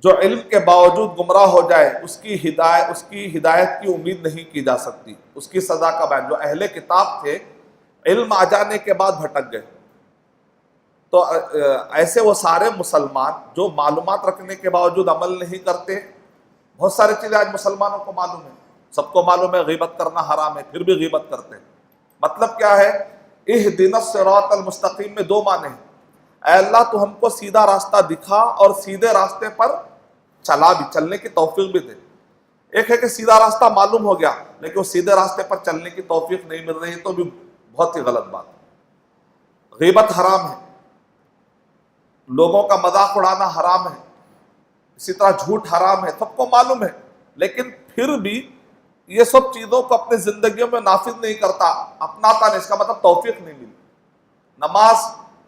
B: جو علم کے باوجود گمراہ ہو جائے اس کی ہدایت کی امید نہیں کی جا سکتی، اس کی سزا کا بیان۔ جو اہل کتاب تھے علم آ جانے کے بعد بھٹک گئے، تو ایسے وہ سارے مسلمان جو معلومات رکھنے کے باوجود عمل نہیں کرتے۔ بہت ساری چیزیں آج مسلمانوں کو معلوم ہے، سب کو معلوم ہے غیبت کرنا حرام ہے، پھر بھی غیبت کرتے ہیں۔ مطلب کیا ہے؟ اہدنا الصراط المستقیم میں دو معنی ہیں، اے اللہ تو ہم کو سیدھا راستہ دکھا اور سیدھے راستے پر چلنے کی توفیق بھی دے۔ ایک ہے کہ سیدھا راستہ معلوم ہو گیا لیکن وہ سیدھے راستے پر چلنے کی توفیق نہیں مل رہی، تو بھی بہت ہی غلط بات ہے۔ غیبت حرام ہے، لوگوں کا مذاق اڑانا حرام ہے، اسی طرح جھوٹ حرام ہے، سب کو معلوم ہے، لیکن پھر بھی یہ سب چیزوں کو اپنی زندگیوں میں نافذ نہیں کرتا، اپناتا نہیں، اس کا مطلب توفیق نہیں ملی۔ نماز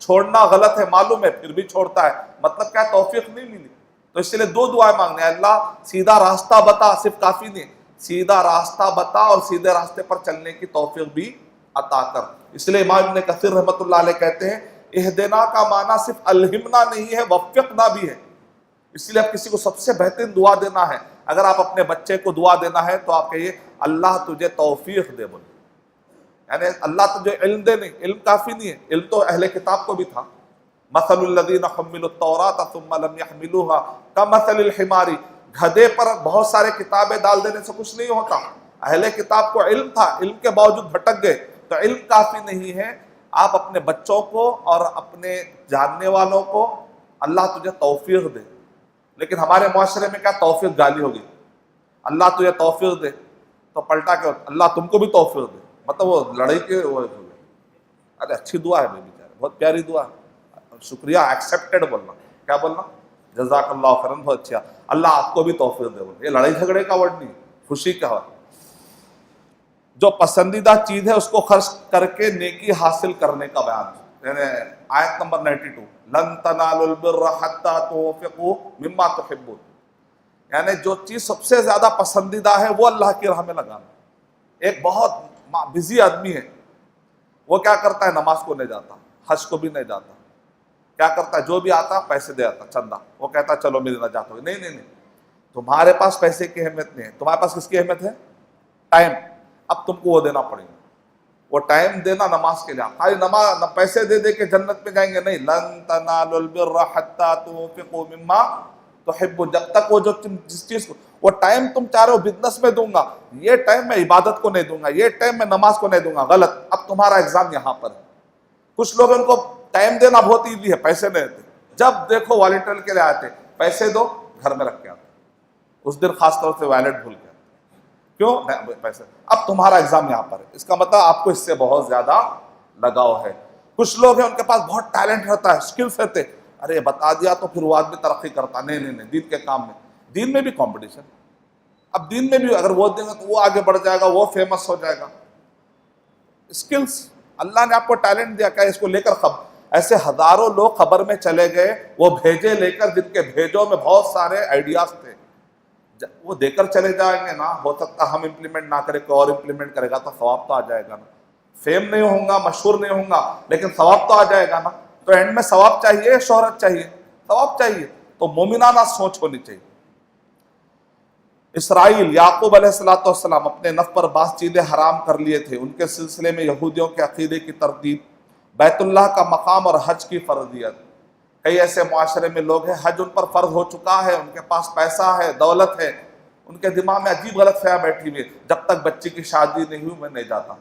B: چھوڑنا غلط ہے معلوم ہے پھر بھی چھوڑتا ہے، مطلب کیا؟ توفیق نہیں ملی۔ تو اس لیے دو دعائیں مانگنے ہیں، اللہ سیدھا راستہ بتا، صرف کافی نہیں، سیدھا راستہ بتا اور سیدھے راستے پر چلنے کی توفیق بھی عطا کر۔ اس لیے امام ابن کثیر رحمۃ اللہ علیہ کہتے ہیں اہدنا کا معنی صرف الہمنا نہیں ہے، وفقنا بھی ہے۔ اس لیے اب کسی کو سب سے بہترین دعا دینا ہے، اگر آپ اپنے بچے کو دعا دینا ہے تو آپ کہیے اللہ تجھے توفیق دے، بولے، یعنی اللہ تجھے علم دے، نہیں علم کافی نہیں ہے، علم تو اہل کتاب کو بھی تھا۔ مثل الذین حملوا التوراۃ ثم لم یحملوها کمثل الحمار، گدھے پر بہت سارے کتابیں ڈال دینے سے کچھ نہیں ہوتا۔ اہل کتاب کو علم تھا، علم کے باوجود بھٹک گئے، تو علم کافی نہیں ہے۔ آپ اپنے بچوں کو اور اپنے جاننے والوں کو اللہ تجھے توفیق دے، لیکن ہمارے معاشرے میں کیا توفیق گالی ہوگی، اللہ تجھے توفیق دے، تو پلٹا کے اللہ تم کو بھی توفیق دے، مطلب وہ لڑائی کے وہ۔ ارے اچھی دعا ہے بیچارے، بہت پیاری دعا ہے، شکریہ، ایکسیپٹڈ بولنا، کیا بولنا؟ جزاک اللہ خیرن، بہت اچھا، اللہ آپ کو بھی توفیق دے بولنا۔ یہ لڑائی جھگڑے کا ورڈ نہیں، خوشی کا ورڈ۔ جو پسندیدہ چیز ہے اس کو خرچ کر کے نیکی حاصل کرنے کا بیان، یعنی آیت نمبر 92، لن تنالوا البر حتی تنفقوا مما تحبون، یعنی جو چیز سب سے زیادہ پسندیدہ ہے وہ اللہ کی راہ میں لگانا۔ ایک بہت بزی آدمی ہے، وہ کیا کرتا ہے؟ نماز کو نہیں جاتا، حج کو بھی نہیں جاتا، کیا کرتا ہے؟ جو بھی آتا پیسے دے آتا، چندہ، وہ کہتا چلو میری نجات ہوگی۔ نہیں نہیں نہیں، تمہارے پاس پیسے کی اہمیت نہیں ہے، تمہارے پاس کس کی اہمیت ہے؟ ٹائم۔ اب تم کو وہ دینا پڑے گا، وہ ٹائم دینا نماز کے لیے۔ خالی نماز پیسے دے دے کے جنت میں جائیں گے نہیں، لن تنالوا البر حتی تنفقوا مما تحبون، جب تک وہ جو جس چیز کو وہ ٹائم تم چاہ رہے ہو بزنس میں دوں گا، یہ ٹائم میں عبادت کو نہیں دوں گا، یہ ٹائم میں نماز کو نہیں دوں گا، غلط۔ اب تمہارا ایگزام یہاں پر ہے۔ کچھ لوگ ان کو ٹائم دینا بہت ایزی ہے، پیسے نہیں دیتے، جب دیکھو والنٹیئر کے لیے آتے، پیسے دو، گھر میں رکھ کے آتے، اس دن خاص طور سے ویلٹ بھول کے آتے۔ کیوں؟ پیسے. اب تمہارا ایگزام یہاں پر ہے، اس کا مطلب آپ کو اس سے بہت زیادہ لگاؤ ہے. کچھ لوگ ہیں ان کے پاس بہت ٹیلنٹ رہتا ہے، اسکلس رہتے، ارے بتا دیا تو پھر وہ آدمی ترقی کرتا. نہیں، دین کے کام میں، دین میں بھی کمپٹیشن. اب دین میں بھی اگر وہ دیں گے تو وہ آگے بڑھ جائے گا، وہ فیمس ہو جائے گا. اسکلس اللہ نے آپ کو ٹیلنٹ دیا، کیا اس کو لے کر ایسے ہزاروں لوگ خبر میں چلے گئے وہ بھیجے لے کر، جن کے بھیجوں میں بہت سارے آئیڈیاز تھے. وہ دے کر چلے جائیں گے نا، ہو سکتا ہم امپلیمنٹ نہ کرے، کوئی اور امپلیمنٹ کرے گا تو ثواب تو آ جائے گا نا. فیم نہیں ہوں گا، مشہور نہیں ہوں گا، لیکن ثواب تو آ جائے گا نا. تو اینڈ میں ثواب چاہیے، شہرت چاہیے؟ ثواب چاہیے. تو مومنانہ سوچ ہونی چاہیے. اسرائیل یعقوب علیہ السلام اپنے نفس پر بعض چیزیں حرام کر لیے تھے. ان کے سلسلے میں یہودیوں کے عقیدے کی تردید، بیت اللہ کا مقام اور حج کی فرضیت. کئی ایسے معاشرے میں لوگ ہیں حج ان پر فرض ہو چکا ہے، ان کے پاس پیسہ ہے، دولت ہے، ان کے دماغ میں عجیب غلط فہم بیٹھی ہوئی ہے، جب تک بچی کی شادی نہیں ہوئی میں نہیں جاتا.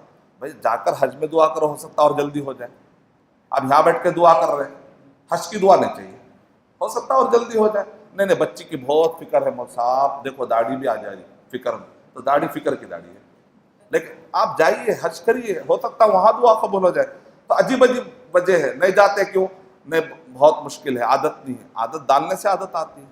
B: بھائی جا کر حج میں دعا کرو، ہو سکتا اور جلدی ہو جائے. اب یہاں بیٹھ کے دعا کر رہے ہیں، حج کی دعا نہیں چاہیے، ہو سکتا اور جلدی ہو جائے. نہیں بچی کی بہت فکر ہے مول صاحب، دیکھو داڑھی بھی آ جائے گی فکر میں، تو داڑھی فکر کی داڑھی ہے، لیکن آپ جائیے حج کریے، ہو سکتا وہاں دعا قبول ہو جائے. تو عجیب وجہ ہے، نہیں جاتے کیوں؟ نہیں بہت مشکل ہے، عادت نہیں ہے. عادت ڈالنے سے عادت آتی ہے.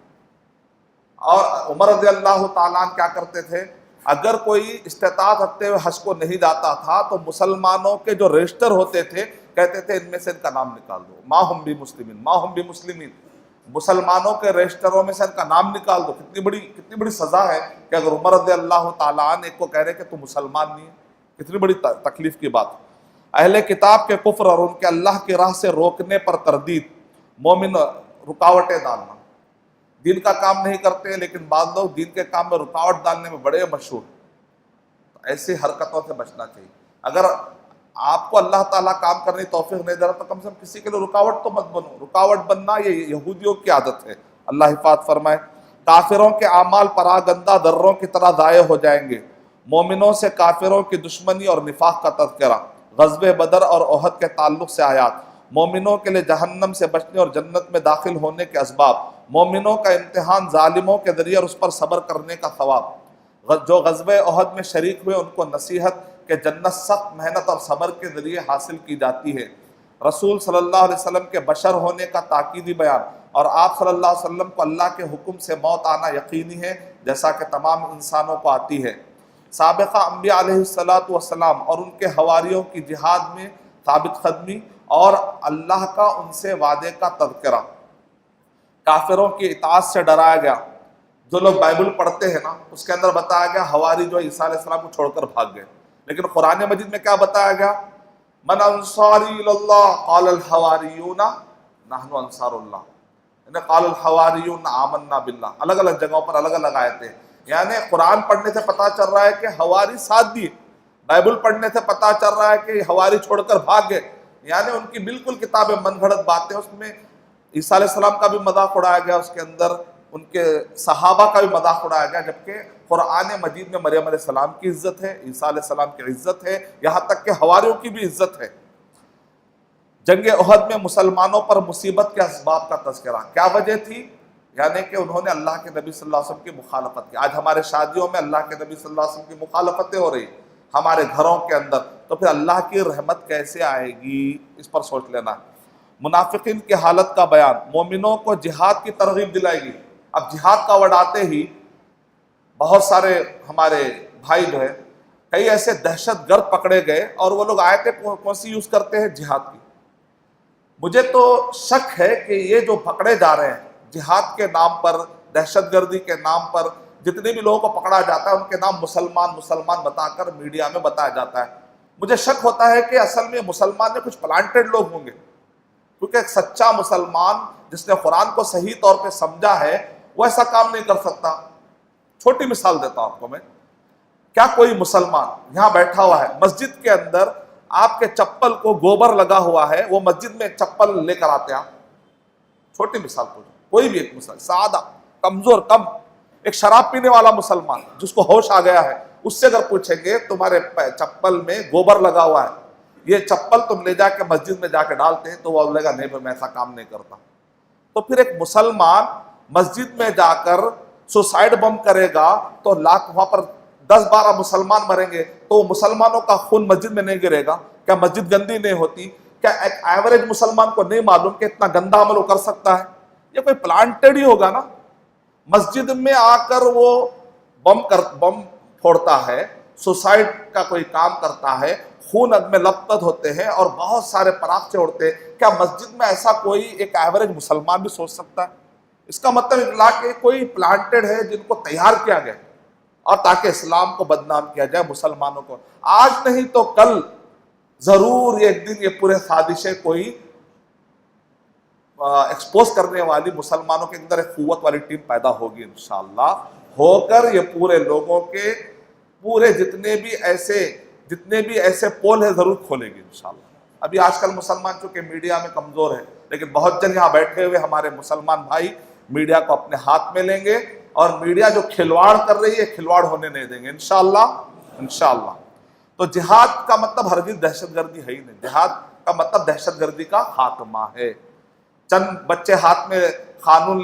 B: اور عمر رضی اللہ تعالیٰ عنہ کیا کرتے تھے، اگر کوئی استطاعت رکھتے ہوئے حج کو نہیں جاتا تھا تو مسلمانوں کے جو رجسٹر ہوتے تھے کہتے تھے ان میں سے ان کا نام نکال دو، ما ہم بھی مسلمین، ما ہم بھی مسلمین. مسلمانوں کے رجسٹروں میں سے ان کا نام نکال دو. کتنی بڑی سزا ہے کہ اگر عمر رضی اللہ تعالیٰ عنہ ایک کو کہہ رہے کہ تو مسلمان نہیں ہے، کتنی بڑی تکلیف کی بات. اہل کتاب کے کفر اور ان کے اللہ کی راہ سے روکنے پر تردید. مومن رکاوٹیں ڈالنا، دین کا کام نہیں کرتے لیکن بعض لوگ دین کے کام میں رکاوٹ ڈالنے میں بڑے مشہور. ایسی حرکتوں سے بچنا چاہیے. اگر آپ کو اللہ تعالیٰ کام کرنے کی توفیق نہیں دے رہا تو کم سے کم کسی کے لیے رکاوٹ تو مت بنو. رکاوٹ بننا یہ یہودیوں کی عادت ہے. اللہ حفاظت فرمائے. کافروں کے اعمال پراگندہ دروں کی طرح ضائع ہو جائیں گے. مومنوں سے کافروں کی دشمنی اور نفاق کا تذکرہ. غزوہ بدر اور احد کے تعلق سے آیات. مومنوں کے لیے جہنم سے بچنے اور جنت میں داخل ہونے کے اسباب. مومنوں کا امتحان ظالموں کے ذریعے اور اس پر صبر کرنے کا ثواب. جو غزوہ احد میں شریک ہوئے ان کو نصیحت کہ جنت سخت محنت اور صبر کے ذریعے حاصل کی جاتی ہے. رسول صلی اللہ علیہ وسلم کے بشر ہونے کا تاکیدی بیان. اور آپ صلی اللہ علیہ وسلم کو اللہ کے حکم سے موت آنا یقینی ہے جیسا کہ تمام انسانوں کو آتی ہے. سابقہ انبیاء علیہ السلام اور ان کے حواریوں کی جہاد میں ثابت قدمی اور اللہ کا ان سے وعدے کا تذکرہ. کافروں کی اطاعت سے ڈرایا گیا. جو لوگ بائبل پڑھتے ہیں نا اس کے اندر بتایا گیا حواری جو عیسیٰ علیہ السلام کو چھوڑ کر بھاگ گئے، لیکن قرآن مجید میں کیا بتایا گیا؟ من انصاری اللہ قال الحواریون نحن انصار اللہ، قال الحواریون آمنا باللہ. الگ الگ جگہوں پر الگ الگ آیتیں. یعنی قرآن پڑھنے سے پتہ چل رہا ہے کہ حواری ساتھ دیے، بائبل پڑھنے سے پتہ چل رہا ہے کہ حواری چھوڑ کر بھاگ گئے. یعنی ان کی بالکل کتابیں من گھڑت باتیں. اس میں عیسیٰ علیہ السلام کا بھی مذاق اڑایا گیا، اس کے اندر ان کے صحابہ کا بھی مذاق اڑایا گیا، جبکہ قرآن مجید میں مریم علیہ السلام کی عزت ہے، عیسیٰ علیہ السلام کی عزت ہے، یہاں تک کہ حواریوں کی بھی عزت ہے. جنگ احد میں مسلمانوں پر مصیبت کے اسباب کا تذکرہ. کیا وجہ تھی؟ یعنی کہ انہوں نے اللہ کے نبی صلی اللہ علیہ وسلم کی مخالفت کی. آج ہمارے شادیوں میں اللہ کے نبی صلی اللہ علیہ وسلم کی مخالفتیں ہو رہی ہمارے گھروں کے اندر، تو پھر اللہ کی رحمت کیسے آئے گی؟ اس پر سوچ لینا. منافقین کی حالت کا بیان. مومنوں کو جہاد کی ترغیب دلائے گی. اب جہاد کا ورڈ آتے ہی بہت سارے ہمارے بھائی جو ہے کئی ایسے دہشت گرد پکڑے گئے اور وہ لوگ آیتیں کون سی یوز کرتے ہیں؟ جہاد کی. مجھے تو شک ہے کہ یہ جو پکڑے جا رہے ہیں جہاد کے نام پر، دہشت گردی کے نام پر، جتنے بھی لوگوں کو پکڑا جاتا ہے ان کے نام مسلمان بتا کر میڈیا میں بتایا جاتا ہے. مجھے شک ہوتا ہے کہ اصل میں مسلمان میں کچھ پلانٹڈ لوگ ہوں گے، کیونکہ ایک سچا مسلمان جس نے قرآن کو صحیح طور پہ سمجھا ہے وہ ایسا کام نہیں کر سکتا. چھوٹی مثال دیتا ہوں آپ کو میں. کیا کوئی مسلمان یہاں بیٹھا ہوا ہے مسجد کے اندر، آپ کے چپل کو گوبر لگا ہوا ہے، وہ مسجد میں چپل لے کر آتے ہیں؟ چھوٹی مثال پوچھو، کوئی بھی ایک مثال، سادہ کمزور کم، ایک شراب پینے والا مسلمان جس کو ہوش آ گیا ہے، اس سے اگر پوچھیں گے تمہارے چپل میں گوبر لگا ہوا ہے، یہ چپل تم لے جا کے مسجد میں جا کے ڈالتے ہیں؟ تو وہ بولے گا نہیں میں ایسا کام نہیں کرتا. تو پھر ایک مسلمان مسجد میں جا کر سوسائڈ بم کرے گا تو لاکھ وہاں پر 10-12 مسلمان مریں گے تو مسلمانوں کا خون مسجد میں نہیں گرے گا؟ کیا مسجد گندی نہیں ہوتی؟ کیا ایک ایوریج مسلمان کو نہیں معلوم کہ اتنا گندا عمل وہ کر سکتا ہے؟ یہ کوئی پلانٹڈ ہی ہوگا نا. مسجد میں آ کر وہ بم پھوڑتا ہے، سوسائڈ کا کوئی کام کرتا ہے، خون میں لبت ہوتے ہیں اور بہت سارے پراخچے اڑتے ہیں. کیا مسجد میں ایسا کوئی ایک ایوریج مسلمان بھی سوچ سکتا ہے؟ اس کا مطلب اطلاع کہ کوئی پلانٹڈ ہے جن کو تیار کیا گیا اور تاکہ اسلام کو بدنام کیا جائے، مسلمانوں کو. آج نہیں تو کل ضرور ایک دن یہ پورے سازشیں کوئی ایکسپوز کرنے والی مسلمانوں کے اندر ایک قوت والی ٹیم پیدا ہوگی انشاءاللہ، ہو کر یہ پورے لوگوں کے پورے جتنے بھی ایسے پول ہیں ضرور کھولے گی انشاءاللہ. ابھی آج کل مسلمان چونکہ میڈیا میں کمزور ہے، لیکن بہت جلد یہاں بیٹھے ہوئے ہمارے مسلمان بھائی میڈیا کو اپنے ہاتھ میں لیں گے اور میڈیا جو کھلواڑ کر رہی ہے کھلواڑ ہونے نہیں دیں گے انشاءاللہ. تو جہاد کا مطلب ہرگز دہشت گردی ہے ہی نہیں. جہاد کا مطلب دہشت گردی کا خاتمہ ہے. چند بچے ہاتھ میں قانون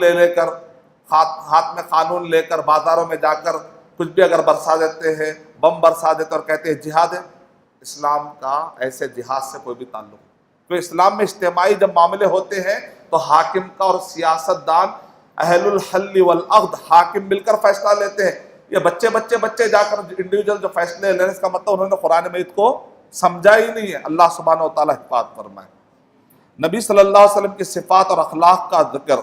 B: لے کر بازاروں میں جا کر کچھ بھی اگر برسا دیتے ہیں، بم برسا دیتے اور کہتے ہیں جہاد ہے. اسلام کا ایسے جہاد سے کوئی بھی تعلق نہیں. تو اسلام میں اجتماعی جب معاملے ہوتے ہیں تو حاکم کا اور سیاست دان اہل الحل والعقد حاکم مل کر فیصلہ لیتے ہیں. یہ بچے جا کر انڈیویجل جو فیصلے لے رہے ہیں، اس کا مطلب انہوں نے قرآن مجید کو سمجھا ہی نہیں ہے. اللہ سبحانہ و تعالیٰ حفاظت فرمائے. نبی صلی اللہ علیہ وسلم کی صفات اور اخلاق کا ذکر.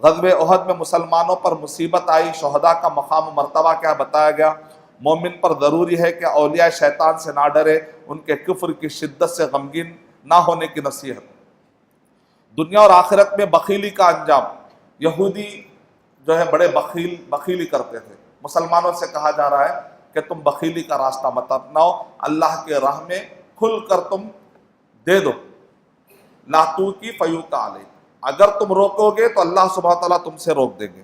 B: غزوہ احد میں مسلمانوں پر مصیبت آئی، شہداء کا مقام و مرتبہ کیا بتایا گیا. مومن پر ضروری ہے کہ اولیاء شیطان سے نہ ڈرے، ان کے کفر کی شدت سے غمگین نہ ہونے کی نصیحت. دنیا اور آخرت میں بخیلی کا انجام. یہودی جو ہے بڑے بخیلی کرتے تھے. مسلمانوں سے کہا جا رہا ہے کہ تم بخیلی کا راستہ مت اپناؤ، اللہ کے راہ میں کھل کر تم دے دو. لا توکی فیوتا علیہ، اگر تم روکو گے تو اللہ سبحانہ تعالیٰ تم سے روک دیں گے.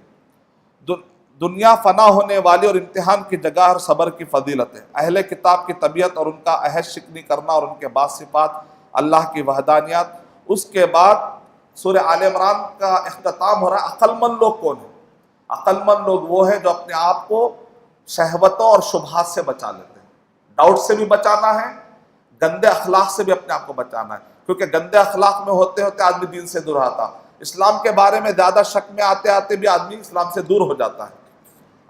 B: دنیا فنا ہونے والی اور امتحان کی جگہ اور صبر کی فضیلت ہے. اہل کتاب کی طبیعت اور ان کا عہد شکنی کرنا اور ان کے بعد صفات، اللہ کی وحدانیت. اس کے بعد سورہ آل عمران کا اختتام ہو رہا ہے. عقل مند لوگ کون ہیں؟ عقل مند لوگ وہ ہیں جو اپنے آپ کو شہوتوں اور شبہات سے بچا لیتے ہیں. ڈاؤٹ سے بھی بچانا ہے، گندے اخلاق سے بھی اپنے آپ کو بچانا ہے، کیونکہ گندے اخلاق میں ہوتے ہوتے آدمی دین سے دور آتا. اسلام کے بارے میں زیادہ شک میں آتے آتے بھی آدمی اسلام سے دور ہو جاتا ہے.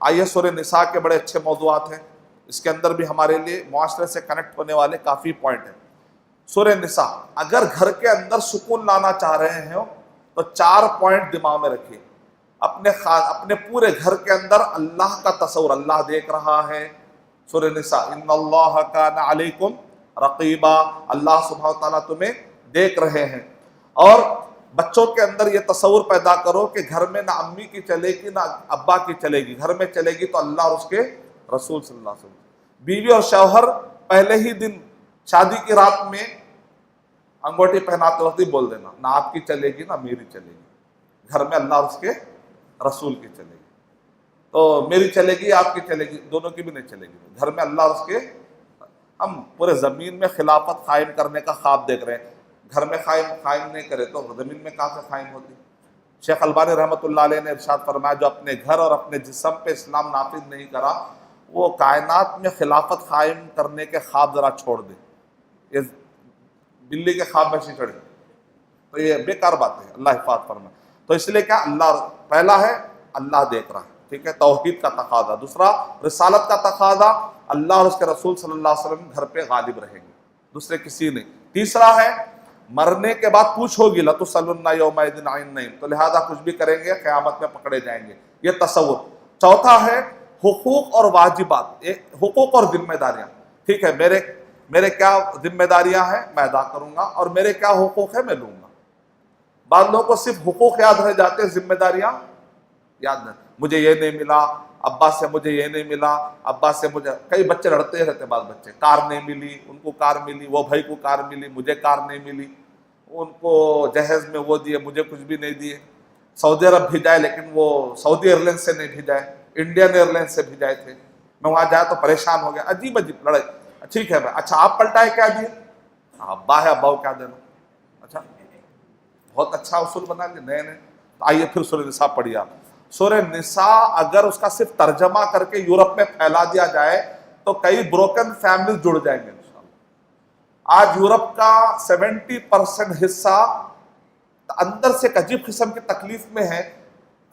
B: آئیے سورہ نساء کے بڑے اچھے موضوعات ہیں، اس کے اندر بھی ہمارے لیے معاشرے سے کنیکٹ ہونے والے کافی پوائنٹ ہیں. سورہ نساء، اگر گھر کے اندر سکون لانا چاہ رہے ہیں تو 4 پوائنٹ دماغ میں رکھیے. اپنے پورے گھر کے اندر اللہ کا تصور، اللہ دیکھ رہا ہے. سورہ نساء، ان اللہ کان علیکم رقیبا، اللہ سبحانہ تعالیٰ تمہیں دیکھ رہے ہیں. اور بچوں کے اندر یہ تصور پیدا کرو کہ گھر میں نہ امی کی چلے گی نہ ابا کی چلے گی، گھر میں چلے گی تو اللہ اور اس کے رسول صلی اللہ علیہ وسلم. بیوی اور شوہر پہلے ہی دن شادی کی رات میں انگوٹھی پہناتے وقت ہی بول دینا، نہ آپ کی چلے گی نہ میری چلے گی، گھر میں اللہ اور اس کے رسول کی چلے گی. تو میری چلے گی آپ کی چلے گی، دونوں کی بھی نہیں چلے گی. گھر میں اللہ اور اس کے، ہم پورے زمین میں خلافت قائم کرنے کا خواب دیکھ رہے ہیں، گھر میں قائم نہیں کرے تو زمین میں کہاں سے قائم ہوتی. شیخ البانی رحمۃ اللہ علیہ نے ارشاد فرمایا جو اپنے گھر اور اپنے جسم پہ اسلام نافذ نہیں کرا وہ کائنات میں خلافت قائم کرنے کے خواب ذرا چھوڑ دے. یہ بلی کے خواب میں سے چڑھے تو یہ بیکار بات ہے. اللہ حفاظت فرمائے. تو اس لیے کیا، اللہ پہلا ہے، اللہ دیکھ رہا ہے، ٹھیک ہے، توحید کا تقاضا. دوسرا رسالت کا تقاضا، اللہ اور اس کے رسول صلی اللہ علیہ وسلم گھر پہ غالب رہیں گے، دوسرے کسی نہیں. تیسرا ہے مرنے کے بعد پوچھ ہوگی، لَتُسْأَلُنَّ يَوْمَئِذٍ عَنِ النَّعِيمِ، تو لہذا کچھ بھی کریں گے قیامت میں پکڑے جائیں گے. یہ تصور. چوتھا ہے حقوق اور واجبات، حقوق اور ذمہ داریاں. ٹھیک ہے، میرے کیا ذمہ داریاں ہیں میں ادا کروں گا اور میرے کیا حقوق ہیں میں لوں گا. بعض لوگوں کو صرف حقوق یاد رہ جاتے ہیں، ذمہ داریاں یاد نہیں. مجھے یہ نہیں ملا، ابا سے مجھے یہ نہیں ملا، ابا سے مجھے، کئی بچے لڑتے رہتے. بعض بچے کار نہیں ملی، ان کو کار ملی، وہ بھائی کو کار ملی، مجھے کار نہیں ملی، ان کو جہیز میں وہ دیے مجھے کچھ بھی نہیں دیے. سعودی عرب بھیجائے لیکن وہ سعودی ایئرلائنس سے نہیں بھیجائے، انڈین ایئرلائنس سے بھیجائے تھے. میں وہاں جایا تو پریشان ہو گیا. عجیب لڑائی. ٹھیک ہے بھائی، اچھا آپ پلٹائے کیا دیے؟ ابا ہے، ابا کو کیا دینا. اچھا بہت اچھا اصول بنا لیا نئے نئے. آئیے پھر سورہ نساء پڑھیے آپ. سورہ نساء اگر اس کا صرف ترجمہ کر کے یورپ میں پھیلا دیا جائے تو کئی بروکن فیملیز جڑ جائیں گے انشاءاللہ۔ آج یورپ کا 70% حصہ اندر سے ایک عجیب قسم کی تکلیف میں ہے،